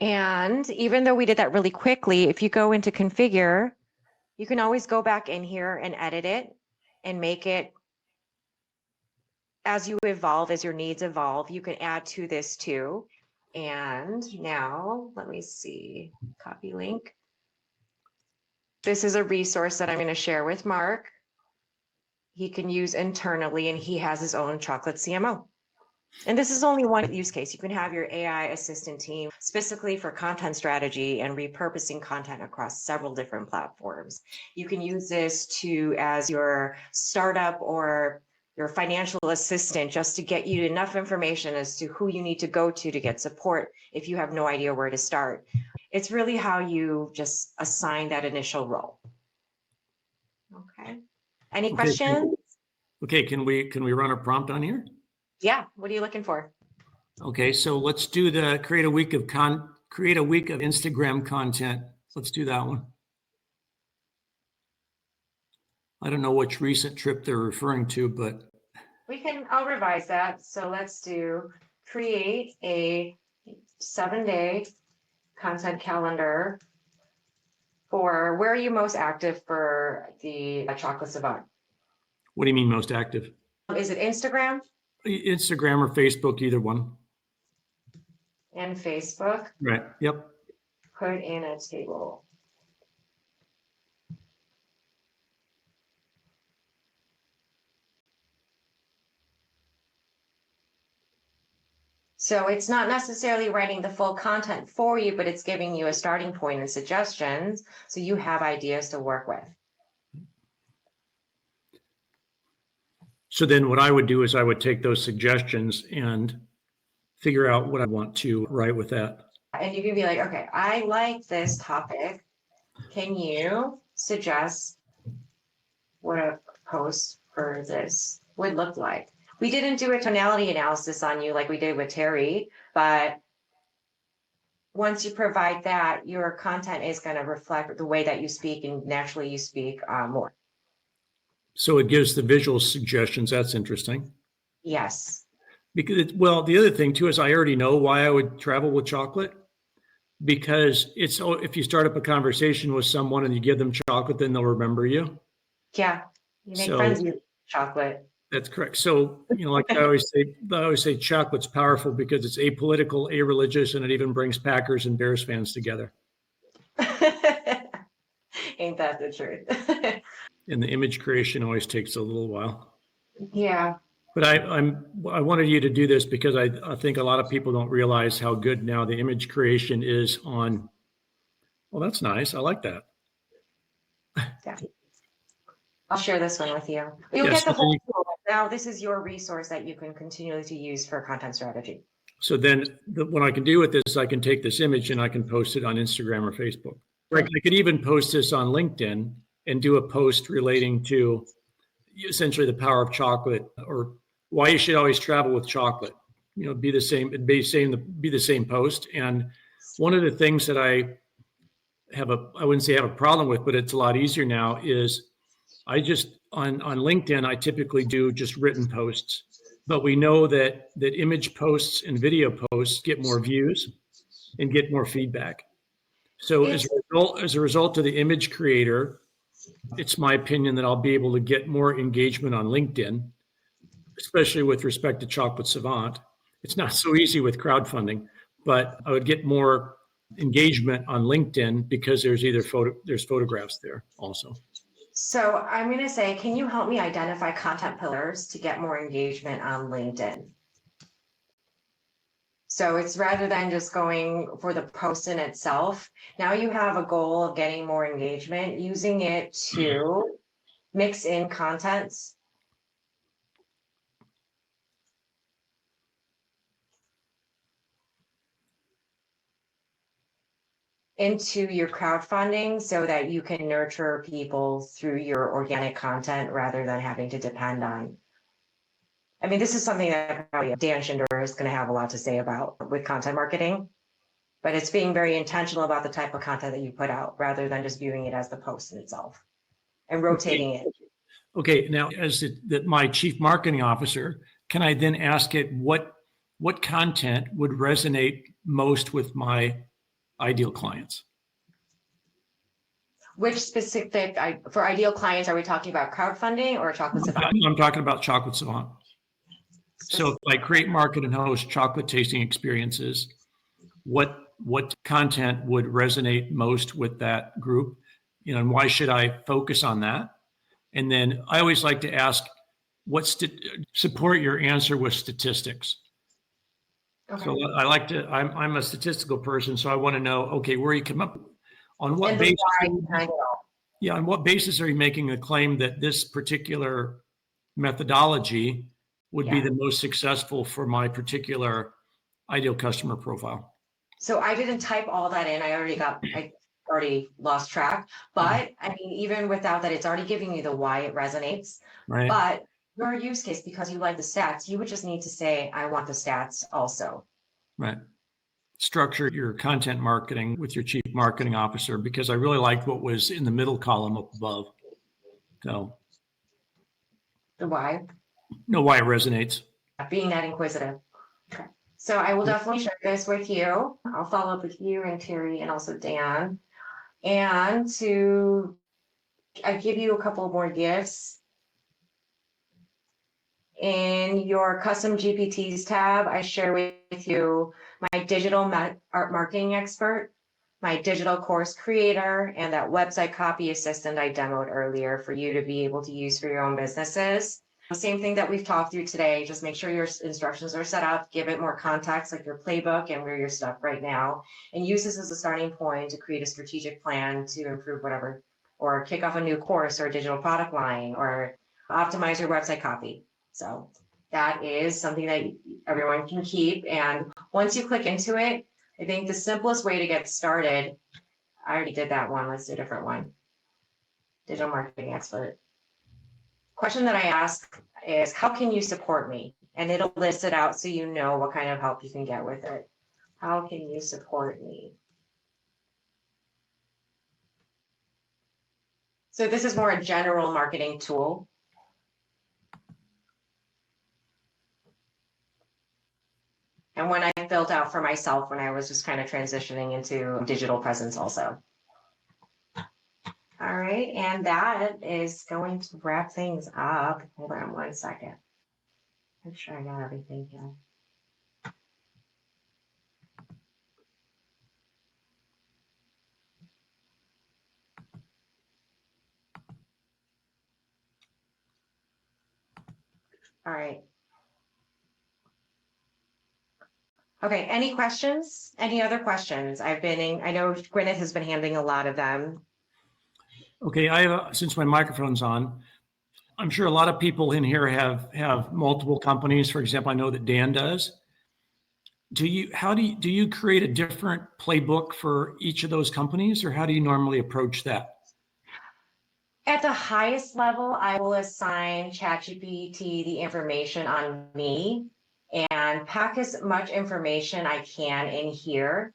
And even though we did that really quickly, if you go into configure, you can always go back in here and edit it and make it as you evolve, as your needs evolve, you can add to this too. And now let me see, copy link. This is a resource that I'm going to share with Mark. He can use internally and he has his own chocolate CMO. And this is only one use case. You can have your AI assistant team specifically for content strategy and repurposing content across several different platforms. You can use this as your startup or your financial assistant, just to get you enough information as to who you need to go to get support if you have no idea where to start. It's really how you just assign that initial role. Okay. Any questions?
Okay, can we run a prompt on here?
Yeah. What are you looking for?
Okay, so let's do the create a week of Instagram content. Let's do that one. I don't know which recent trip they're referring to, but
I'll revise that. So let's do create a 7-day content calendar for, where are you most active for the Chocolate Savant?
what do you mean most active?
Is it Instagram
Instagram or Facebook, either one.
and Facebook?
Right, yep.
Put in a table. So it's not necessarily writing the full content for you, but it's giving you a starting point and suggestions, so you have ideas to work with.
So then what I would do is I would take those suggestions and figure out what I want to write with that.
And you can be like, okay, I like this topic. Can you suggest what a post for this would look like? We didn't do a tonality analysis on you like we did with Terry, but once you provide that, your content is going to reflect the way that you speak, and naturally you speak more.
So it gives the visual suggestions. That's interesting.
Yes.
Because well, the other thing too is I already know why I would travel with chocolate, because it's, if you start up a conversation with someone and you give them chocolate, then they'll remember you.
Yeah. You make friends with chocolate.
That's correct. So, like I always say chocolate's powerful because it's apolitical, a-religious, and it even brings Packers and Bears fans together.
Ain't that the truth?
And the image creation always takes a little while.
Yeah.
But I wanted you to do this because I think a lot of people don't realize how good now the image creation is on. Well, that's nice. I like that.
Yeah. I'll share this one with you. You'll
Yes,
get the whole tool. Now this is your resource that you can continue to use for content strategy.
So then what I can do with this, I can take this image and I can post it on Instagram or Facebook. Right. I could even post this on LinkedIn and do a post relating to essentially the power of chocolate, or why you should always travel with chocolate. Be the same. It'd be the same post. And one of the things that I wouldn't say have a problem with, but it's a lot easier now, is I just on LinkedIn, I typically do just written posts, but we know that image posts and video posts get more views and get more feedback. So as a result of the image creator, it's my opinion that I'll be able to get more engagement on LinkedIn, especially with respect to Chocolate Savant. It's not so easy with crowdfunding, but I would get more engagement on LinkedIn because there's photographs there also.
So I'm going to say, can you help me identify content pillars to get more engagement on LinkedIn? So it's rather than just going for the post in itself, now you have a goal of getting more engagement, using it to mix in contents. Into your crowdfunding so that you can nurture people through your organic content rather than having to depend on. I mean, this is something that probably Dan Schinder is going to have a lot to say about with content marketing, but it's being very intentional about the type of content that you put out rather than just viewing it as the post in itself and rotating it.
Okay, now as my chief marketing officer, can I then ask it what content would resonate most with my ideal clients?
Which specific, for ideal clients, are we talking about crowdfunding or Chocolate Savant?
I'm talking about Chocolate Savant. So if I create, market, and host chocolate tasting experiences, what content would resonate most with that group? And why should I focus on that? And then I always like to ask, support your answer with statistics. Okay. So I'm a statistical person, so I want to know, okay, where you come up, on what basis? On what basis are you making the claim that this particular methodology would be
Yeah.
the most successful for my particular ideal customer profile.
So I didn't type all that in. I already lost track. But I mean, even without that, it's already giving you the why it resonates.
Right.
But your use case, because you like the stats, you would just need to say, I want the stats also.
Right. Structure your content marketing with your chief marketing officer, because I really liked what was in the middle column up above. So
The why,
know why it resonates.
being that inquisitive. Okay. So I will definitely share this with you. I'll follow up with you and Terry and also Dan. And I give you a couple more gifts. In your custom GPTs tab, I share with you my digital art marketing expert, my digital course creator, and that website copy assistant I demoed earlier for you to be able to use for your own businesses. The same thing that we've talked through today, just make sure your instructions are set up, give it more context like your playbook and where you're stuck right now, and use this as a starting point to create a strategic plan to improve whatever, or kick off a new course or a digital product line, or optimize your website copy. So that is something that everyone can keep. And once you click into it, I think the simplest way to get started, I already did that one. Let's do a different one. Digital marketing expert. Question that I ask is, how can you support me? And it'll list it out so you know what kind of help you can get with it. How can you support me? So this is more a general marketing tool. And when I built out for myself when I was just kind of transitioning into digital presence also. All right, and that is going to wrap things up. Hold on 1 second. Make sure I got everything here. All right. Okay, any questions? Any other questions? I know Gwyneth has been handling a lot of them.
Okay, since my microphone's on, I'm sure a lot of people in here have multiple companies. For example, I know that Dan does. Do you create a different playbook for each of those companies, or how do you normally approach that?
At the highest level, I will assign ChatGPT the information on me and pack as much information I can in here.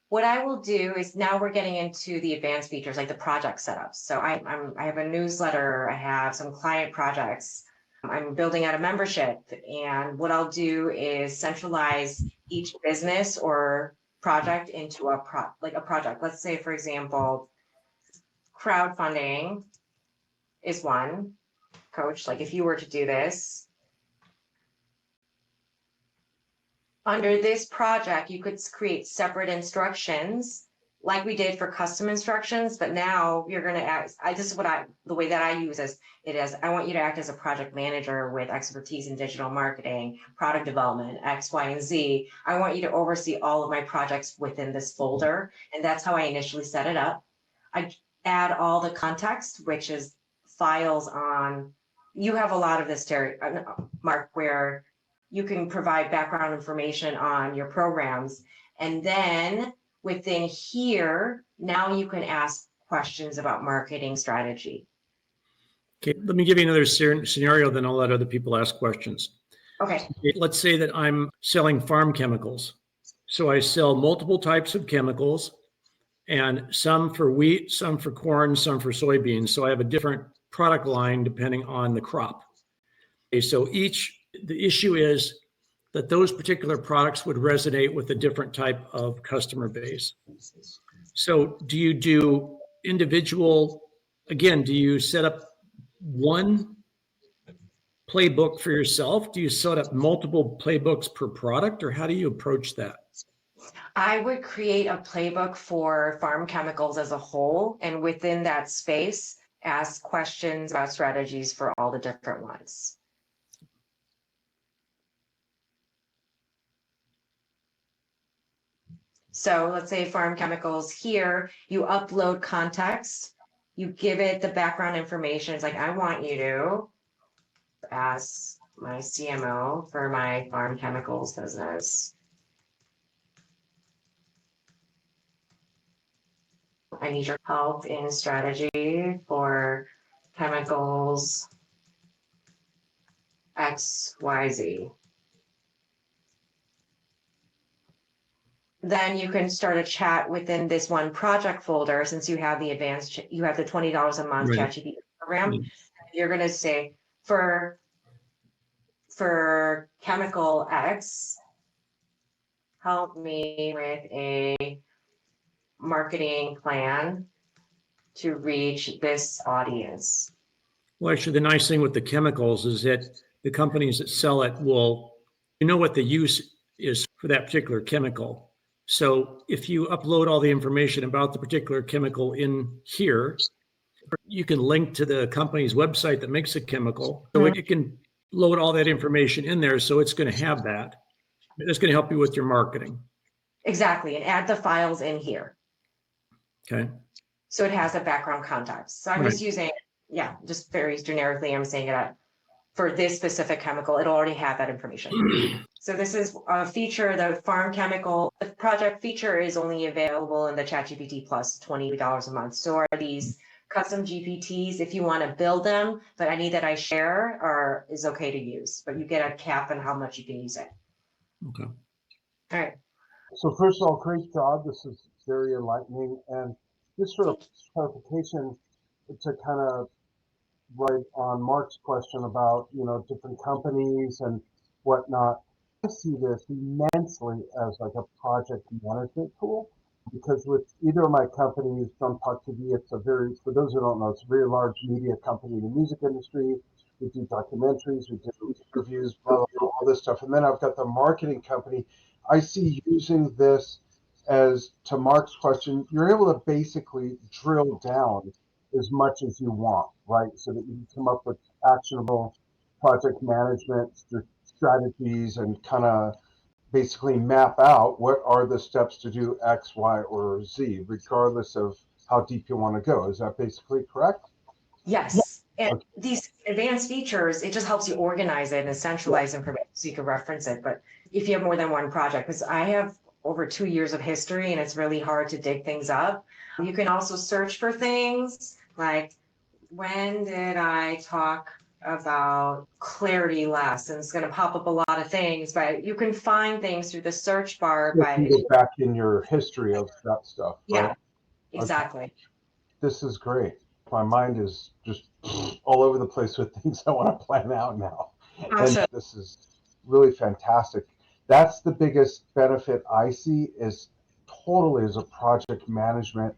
What I will do is, now we're getting into the advanced features like the project setups. So I have a newsletter, I have some client projects, I'm building out a membership, and what I'll do is centralize each business or project into a project. Let's say, for example, crowdfunding is one. Coach, like if you were to do this, under this project, you could create separate instructions like we did for custom instructions, but now you're going to act. The way that I use I want you to act as a project manager with expertise in digital marketing, product development, X, Y, and Z. I want you to oversee all of my projects within this folder. And that's how I initially set it up. I add all the context, which is files on, you have a lot of this, Terry, Mark, where you can provide background information on your programs. And then within here, now you can ask questions about marketing strategy.
Okay, let me give you another scenario, then I'll let other people ask questions.
Okay.
Let's say that I'm selling farm chemicals. So I sell multiple types of chemicals, and some for wheat, some for corn, some for soybeans. So I have a different product line depending on the crop. Okay, so the issue is that those particular products would resonate with a different type of customer base. So do you do individual, again, do you set up one playbook for yourself? Do you set up multiple playbooks per product, or how do you approach that?
I would create a playbook for farm chemicals as a whole, and within that space, ask questions about strategies for all the different ones. So let's say farm chemicals here, you upload context, you give it the background information. It's like, I want you to as my CMO for my farm chemicals business. I need your help in strategy for chemicals XYZ. Then you can start a chat within this one project folder, since you have the advanced, you have the $20 a month
Right.
ChatGPT program.
Yeah.
You're going to say for chemical X, help me with a marketing plan to reach this audience.
Well, actually, the nice thing with the chemicals is that the companies that sell it will, you know what the use is for that particular chemical. So if you upload all the information about the particular chemical in here, you can link to the company's website that makes the chemical. So it can load all that information in there. So it's going to have that. It's going to help you with your marketing.
Exactly, and add the files in here.
Okay.
So it has a background context. So I'm just using, just very generically, I'm saying it for this specific chemical, it'll already have that information. So this is a feature, the farm chemical, the project feature is only available in the ChatGPT Plus, $20 a month. So are these custom GPTs, if you want to build them, but any that I share is okay to use, but you get a cap on how much you can use it.
Okay.
All right.
So first of all, great job. This is very enlightening. And just for clarification, to kind of write on Mark's question about, different companies and whatnot, I see this immensely as like a project management tool, because with either of my companies, Jump Talk TV, for those who don't know, it's a very large media company in the music industry. We do documentaries, we do reviews, blah, blah, blah, all this stuff. And then I've got the marketing company. I see using this as, to Mark's question, you're able to basically drill down as much as you want, right? So that you can come up with actionable project management strategies and kind of basically map out what are the steps to do X, Y, or Z, regardless of how deep you want to go. Is that basically correct?
Yes. And these advanced features, it just helps you organize it and centralize information so you can reference it. But if you have more than one project, because I have over 2 years of history and it's really hard to dig things up. You can also search for things like, when did I talk about clarity last? And it's going to pop up a lot of things, but you can find things through the search bar
You can go back in your history of that stuff, right?
Yeah, exactly.
Okay. This is great. My mind is just all over the place with things I want to plan out now.
Awesome.
And this is really fantastic. That's the biggest benefit I see, is totally as a project management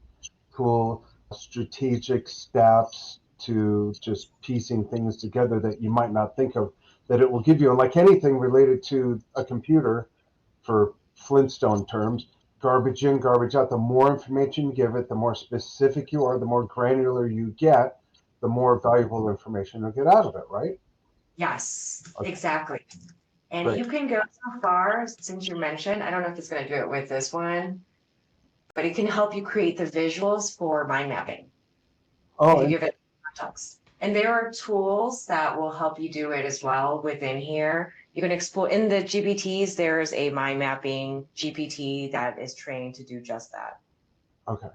tool, strategic steps to just piecing things together that you might not think of, that it will give you. And like anything related to a computer, for Flintstone terms, garbage in, garbage out. The more information you give it, the more specific you are, the more granular you get, the more valuable information you'll get out of it, right?
Yes, exactly. And
Great.
you can go so far, since you mentioned, I don't know if it's going to do it with this one, but it can help you create the visuals for mind mapping.
Oh,
if you give it context. And there are tools that will help you do it as well within here. You can explore in the GPTs, there's a mind mapping GPT that is trained to do just that.
okay.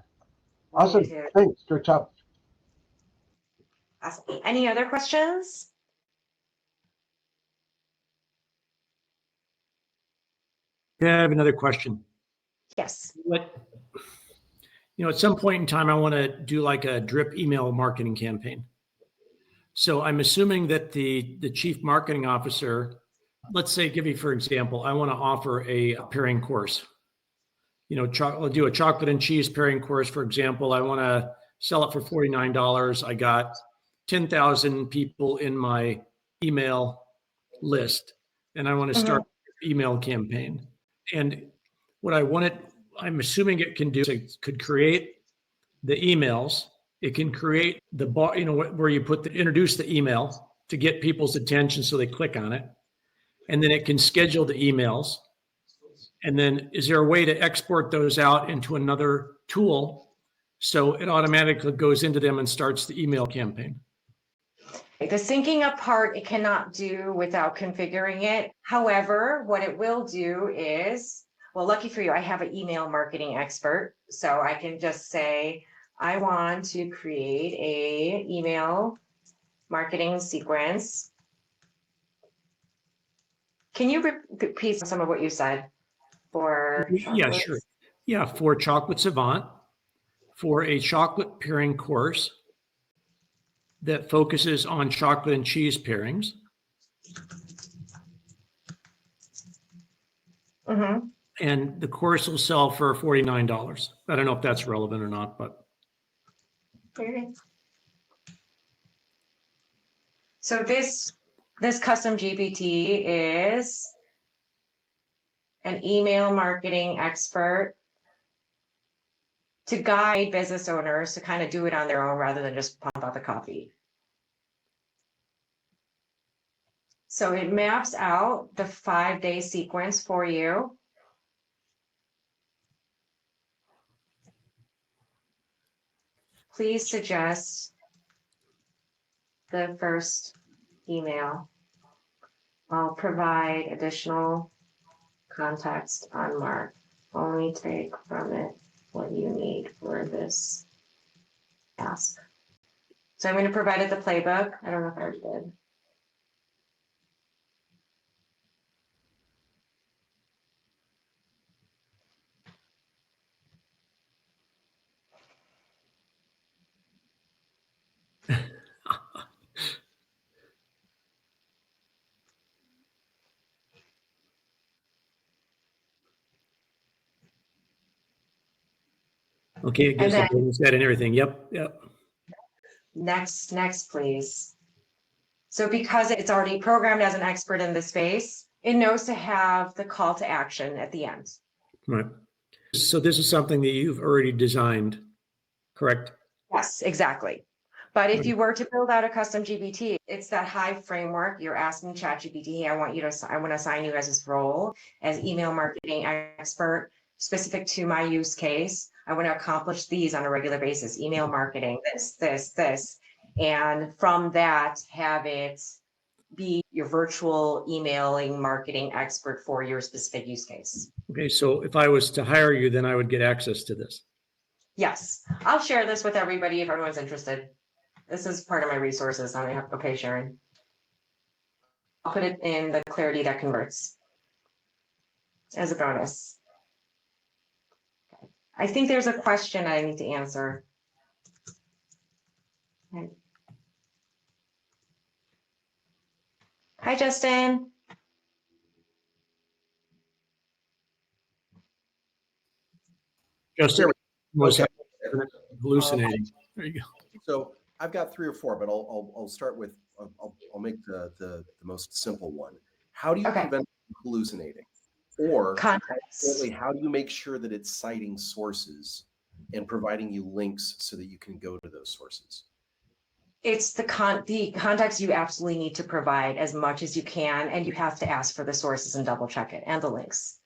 Awesome. Thanks. Great job.
Awesome. Any other questions?
Yeah, I have another question.
Yes.
At some point in time, I want to do like a drip email marketing campaign. So I'm assuming that the chief marketing officer, let's say, give you for example, I want to offer a pairing course. I'll do a chocolate and cheese pairing course, for example. I want to sell it for $49. I got 10,000 people in my email list, and I want to start an email campaign. And what I'm assuming it can do is it could create the emails. It can create the bar, where you introduce the email to get people's attention so they click on it. And then it can schedule the emails. And then is there a way to export those out into another tool so it automatically goes into them and starts the email campaign?
The syncing up part, it cannot do without configuring it. However, what it will do is, well, lucky for you, I have an email marketing expert. So I can just say, I want to create a email marketing sequence. Can you repeat some of what you said for
Yeah, sure. Yeah, for Chocolate Savant, for a chocolate pairing course that focuses on chocolate and cheese pairings.
Mm-hmm.
And the course will sell for $49. I don't know if that's relevant or not, but.
Okay. So this custom GPT is an email marketing expert to guide business owners to kind of do it on their own rather than just pump out the copy. So it maps out the 5-day sequence for you. Please suggest the first email. I'll provide additional context on Mark. Only take from it what you need for this task. So I'm going to provide it the playbook. I don't know if I already did.
Okay, it gives the business head and everything. Yep.
Next, please. So because it's already programmed as an expert in the space, it knows to have the call to action at the end.
Right. So this is something that you've already designed, correct?
Yes, exactly. But if you were to build out a custom GPT, it's that HIVE framework. You're asking ChatGPT, I want to assign you as this role as email marketing expert specific to my use case. I want to accomplish these on a regular basis, email marketing, this. And from that, have it be your virtual emailing marketing expert for your specific use case.
Okay, so if I was to hire you, then I would get access to this.
Yes, I'll share this with everybody if everyone's interested. This is part of my resources. Okay, Sharon. I'll put it in the Clarity that converts as a bonus. Okay. I think there's a question I need to answer. Okay. Hi, Justin.
Justin was
Okay.
hallucinating. There you go.
So I've got 3 or 4, but I'll start with I'll make the most simple one. How do you prevent hallucinating? Or
Context.
how do you make sure that it's citing sources and providing you links so that you can go to those sources?
It's the context you absolutely need to provide as much as you can, and you have to ask for the sources and double check it and the links.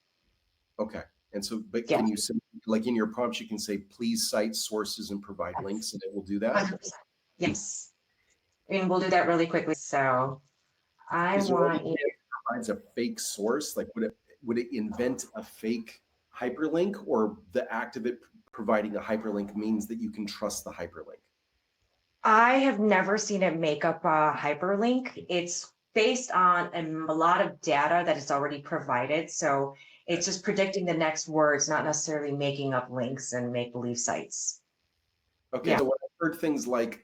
Okay. And so, but can you say, like in your prompts, you can say, please cite sources and provide links, and it will do that?
100%. Yes. And we'll do that really quickly. So I want you.
It provides a fake source. Like would it invent a fake hyperlink, or the act of it providing a hyperlink means that you can trust the hyperlink?
I have never seen it make up a hyperlink. It's based on a lot of data that is already provided. So it's just predicting the next words, not necessarily making up links and make-believe sites.
Okay, so when I've heard things like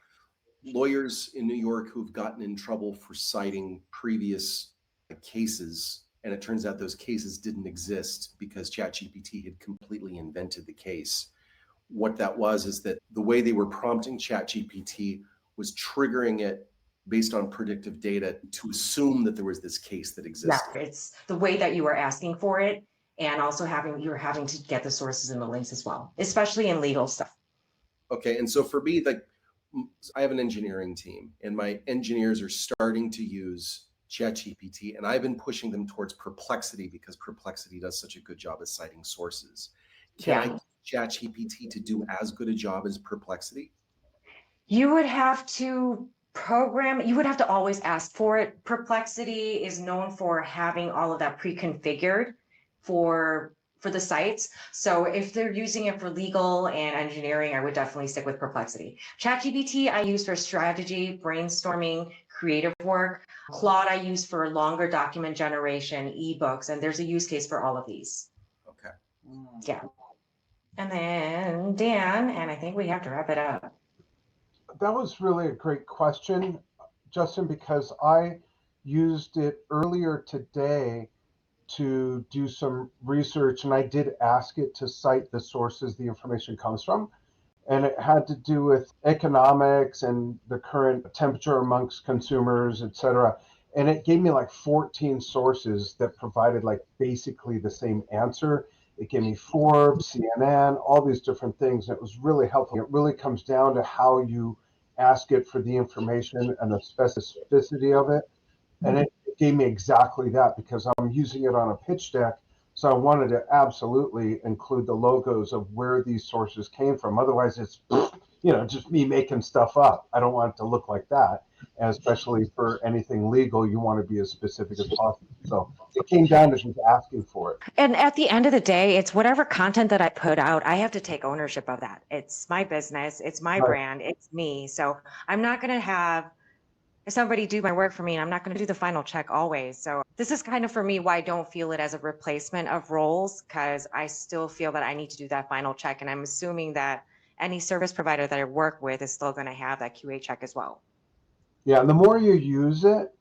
lawyers in New York who've gotten in trouble for citing previous cases, and it turns out those cases didn't exist because ChatGPT had completely invented the case. What that was is that the way they were prompting ChatGPT was triggering it based on predictive data to assume that there was this case that existed.
Yeah, it's the way that you were asking for it, and also you're having to get the sources and the links as well, especially in legal stuff.
Okay, and so for me, like I have an engineering team, and my engineers are starting to use ChatGPT, and I've been pushing them towards Perplexity because Perplexity does such a good job at citing sources. Can I ChatGPT to do as good a job as Perplexity?
You would have to program, you would have to always ask for it. Perplexity is known for having all of that pre-configured for the sites. So if they're using it for legal and engineering, I would definitely stick with Perplexity. ChatGPT I use for strategy, brainstorming, creative work. Claude I use for longer document generation, ebooks, and there's a use case for all of these.
Okay.
Yeah. And then Dan, and I think we have to wrap it up.
That was really a great question, Justin, because I used it earlier today to do some research, and I did ask it to cite the sources the information comes from. And it had to do with economics and the current temperature amongst consumers, et cetera. And it gave me like 14 sources that provided like basically the same answer. It gave me Forbes, CNN, all these different things. It was really helpful. It really comes down to how you ask it for the information and the specificity of it. And it gave me exactly that because I'm using it on a pitch deck. So I wanted to absolutely include the logos of where these sources came from. Otherwise, it's, just me making stuff up. I don't want it to look like that. And especially for anything legal, you want to be as specific as possible. So it came down to just asking for it.
And at the end of the day, it's whatever content that I put out, I have to take ownership of that. It's my business, it's my
Right.
brand, it's me. So I'm not going to have somebody do my work for me, and I'm not going to do the final check always. So this is kind of for me why I don't feel it as a replacement of roles, because I still feel that I need to do that final check. And I'm assuming that any service provider that I work with is still going to have that QA check as well.
Yeah, and the more you use it,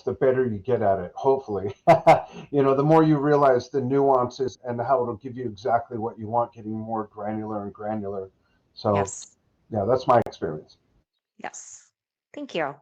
the better you get at it, hopefully. The more you realize the nuances and how it'll give you exactly what you want, getting more granular and granular. So,
Yes.
yeah, that's my experience.
Yes. Thank you.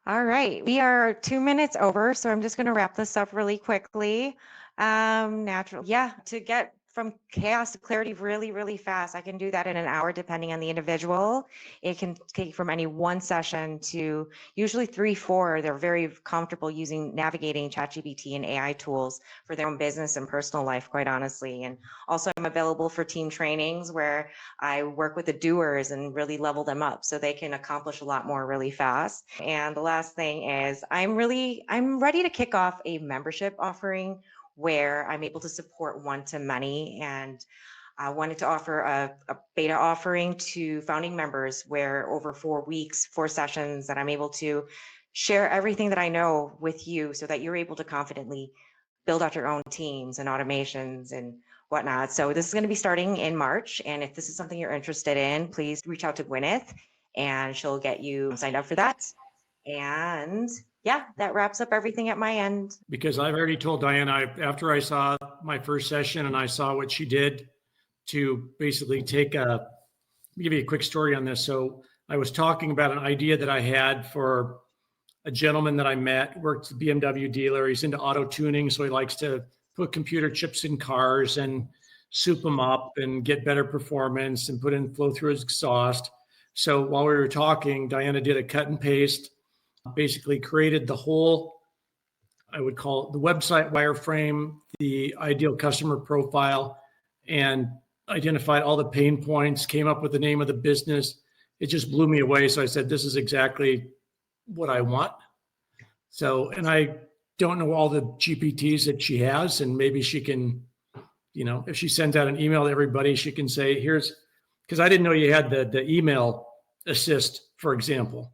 All right. We are 2 minutes over, so I'm just going to wrap this up really quickly. To get from chaos to clarity really, really fast. I can do that in an hour, depending on the individual. It can take from any one session to usually 3, 4. They're very comfortable navigating ChatGPT and AI tools for their own business and personal life, quite honestly. And also I'm available for team trainings where I work with the doers and really level them up so they can accomplish a lot more really fast. And the last thing is I'm ready to kick off a membership offering where I'm able to support one-to-many, and I wanted to offer a beta offering to founding members where over 4 weeks, 4 sessions, that I'm able to share everything that I know with you so that you're able to confidently build out your own teams and automations and whatnot. So this is going to be starting in March. And if this is something you're interested in, please reach out to Gwyneth and she'll get you signed up for that. And yeah, that wraps up everything at my end.
Because I've already told Diana, after I saw my first session and I saw what she did to basically give you a quick story on this. So I was talking about an idea that I had for a gentleman that I met, works at the BMW dealer. He's into auto tuning, so he likes to put computer chips in cars and soup them up and get better performance and put in flow through his exhaust. So while we were talking, Diana did a cut and paste, basically created the whole, I would call it the website wireframe, the ideal customer profile, and identified all the pain points, came up with the name of the business. It just blew me away. So I said, this is exactly what I want. So, and I don't know all the GPTs that she has, and maybe she can, if she sends out an email to everybody, she can say, because I didn't know you had the email assist, for example.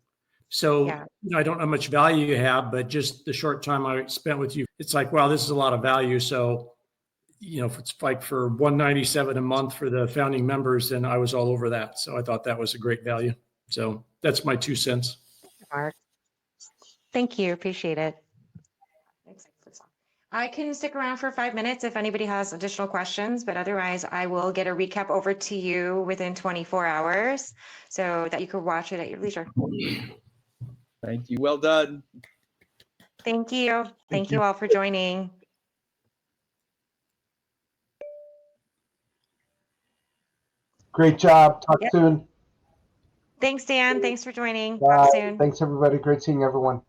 So,
Yeah.
I don't know how much value you have, but just the short time I spent with you, it's like, wow, this is a lot of value. So, if it's like for $197 a month for the founding members, then I was all over that. So I thought that was a great value. So that's my 2 cents.
Mark. Thank you. Appreciate it. I can stick around for 5 minutes if anybody has additional questions, but otherwise I will get a recap over to you within 24 hours so that you can watch it at your leisure.
Thank you. Well done.
Thank you. Thank you all for joining.
Great job. Talk
Yep.
soon.
Thanks, Dan. Thanks for joining.
Bye.
Talk soon.
Thanks, everybody. Great seeing everyone.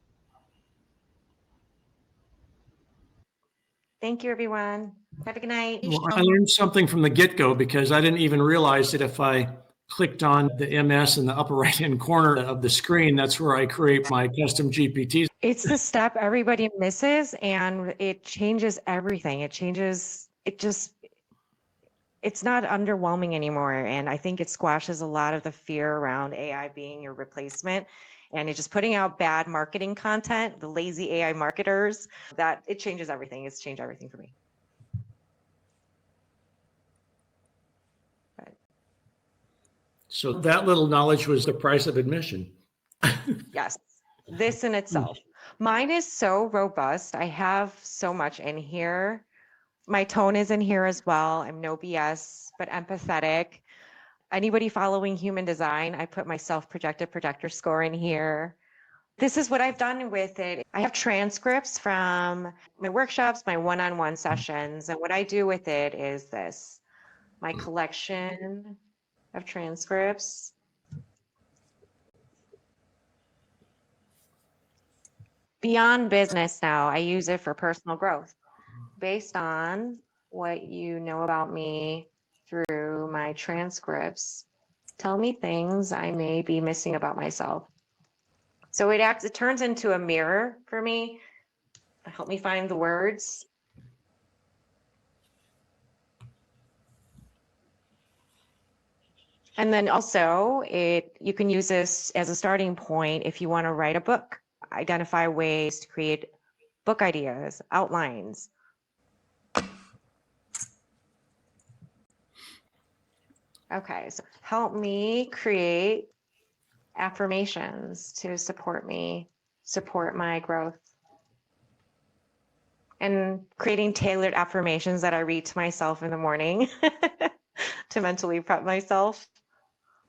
Thank you, everyone. Have a good night.
Well, I learned something from the get-go because I didn't even realize that if I clicked on the MS in the upper right-hand corner of the screen. That's where I create my custom GPTs.
It's the step everybody misses, and it changes everything. It's not underwhelming anymore. And I think it squashes a lot of the fear around AI being your replacement. And it's just putting out bad marketing content, the lazy AI marketers, that it changes everything. It's changed everything for me.
So that little knowledge was the price of admission.
Yes, this in itself. Mine is so robust. I have so much in here. My tone is in here as well. I'm no BS, but empathetic. Anybody following human design, I put my self-projected projector score in here. This is what I've done with it. I have transcripts from my workshops, my one-on-one sessions, and what I do with it is this, my collection of transcripts. Beyond business now, I use it for personal growth based on what you know about me through my transcripts. Tell me things I may be missing about myself. So it turns into a mirror for me. Help me find the words. And then also you can use this as a starting point if you want to write a book. Identify ways to create book ideas, outlines. Okay, so help me create affirmations to support me, support my growth. And creating tailored affirmations that I read to myself in the morning to mentally prep myself.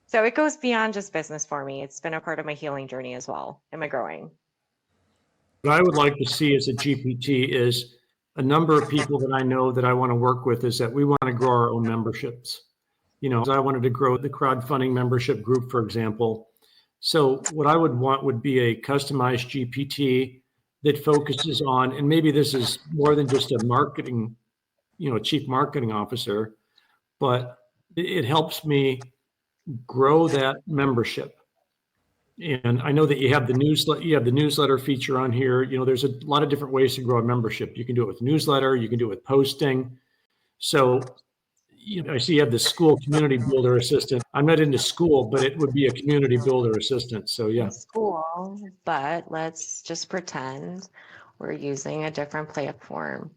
So it goes beyond just business for me. It's been a part of my healing journey as well and my growing.
What I would like to see as a GPT is a number of people that I know that I want to work with is that we want to grow our own memberships. I wanted to grow the crowdfunding membership group, for example. So what I would want would be a customized GPT that focuses on, and maybe this is more than just a marketing, chief marketing officer, but it helps me grow that membership. And I know that you have the newsletter feature on here. There's a lot of different ways to grow a membership. You can do it with newsletter, you can do it with posting. So, I see you have the school community builder assistant. I'm not into school, but it would be a community builder assistant. So yeah.
School, but let's just pretend we're using a different platform.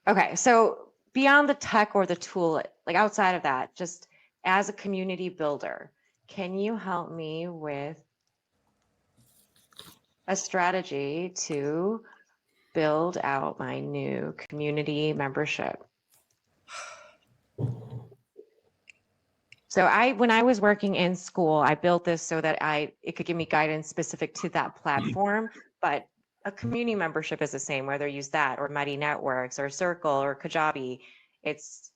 Okay, so beyond the tech or the tool, like outside of that, just as a community builder, can you help me with a strategy to build out my new community membership? So when I was working in school, I built this so that it could give me guidance specific to that platform, but a community membership is the same, whether you use that or Mighty Networks or Circle or Kajabi. It's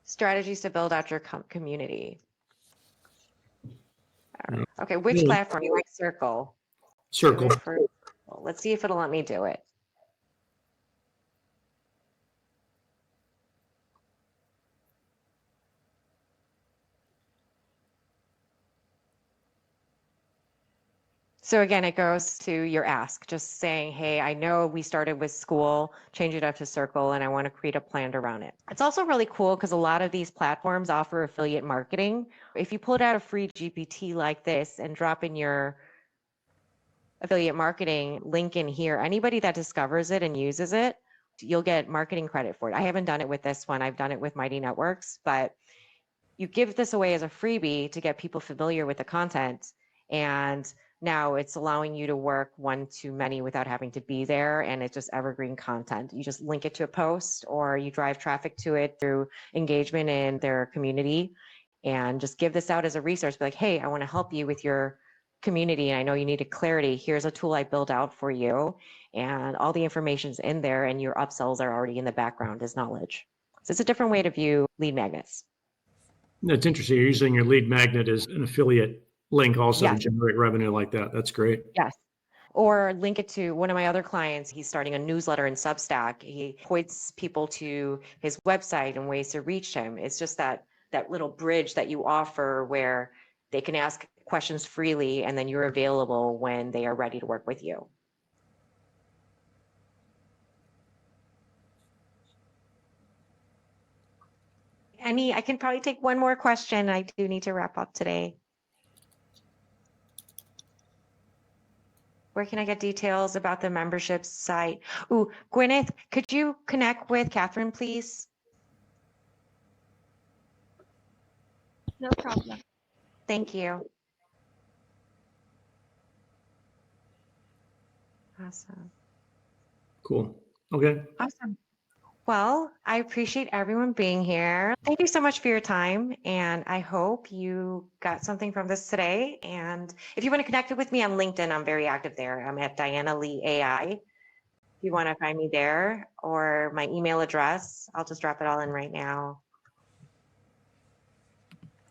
strategies to build out your community. Okay, which platform? You like Circle?
Circle.
Let's see if it'll let me do it. So again, it goes to your ask, just saying, hey, I know we started with school, change it up to Circle, and I want to create a plan around it. It's also really cool because a lot of these platforms offer affiliate marketing. If you pulled out a free GPT like this and drop in your affiliate marketing link in here, anybody that discovers it and uses it, you'll get marketing credit for it. I haven't done it with this one. I've done it with Mighty Networks, but you give this away as a freebie to get people familiar with the content. And now it's allowing you to work one-to-many without having to be there, and it's just evergreen content. You just link it to a post or you drive traffic to it through engagement in their community and just give this out as a resource. Be like, hey, I want to help you with your community and I know you needed clarity. Here's a tool I built out for you, and all the information's in there and your upsells are already in the background as knowledge. So it's a different way to view lead magnets.
That's interesting. You're using your lead magnet as an affiliate link also to generate revenue like that. That's great.
Yes. or link it to one of my other clients. He's starting a newsletter in Substack. He points people to his website and ways to reach him. It's just that little bridge that you offer where they can ask questions freely and then you're available when they are ready to work with you. I can probably take one more question. I do need to wrap up today. Where can I get details about the membership site? Ooh, Gwyneth, could you connect with Catherine, please?
No problem.
Thank you. Awesome.
Cool. Okay.
Awesome. Well, I appreciate everyone being here. Thank you so much for your time. And I hope you got something from this today. And if you want to connect with me on LinkedIn, I'm very active there. I'm at Diana Lee AI. If you want to find me there, or my email address, I'll just drop it all in right now.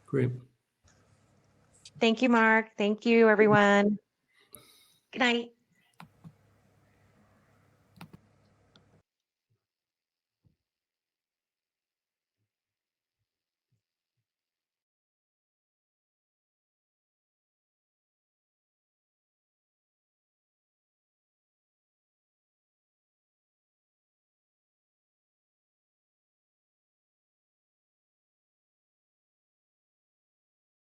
Great.
Thank you, Mark. Thank you, everyone. Good night.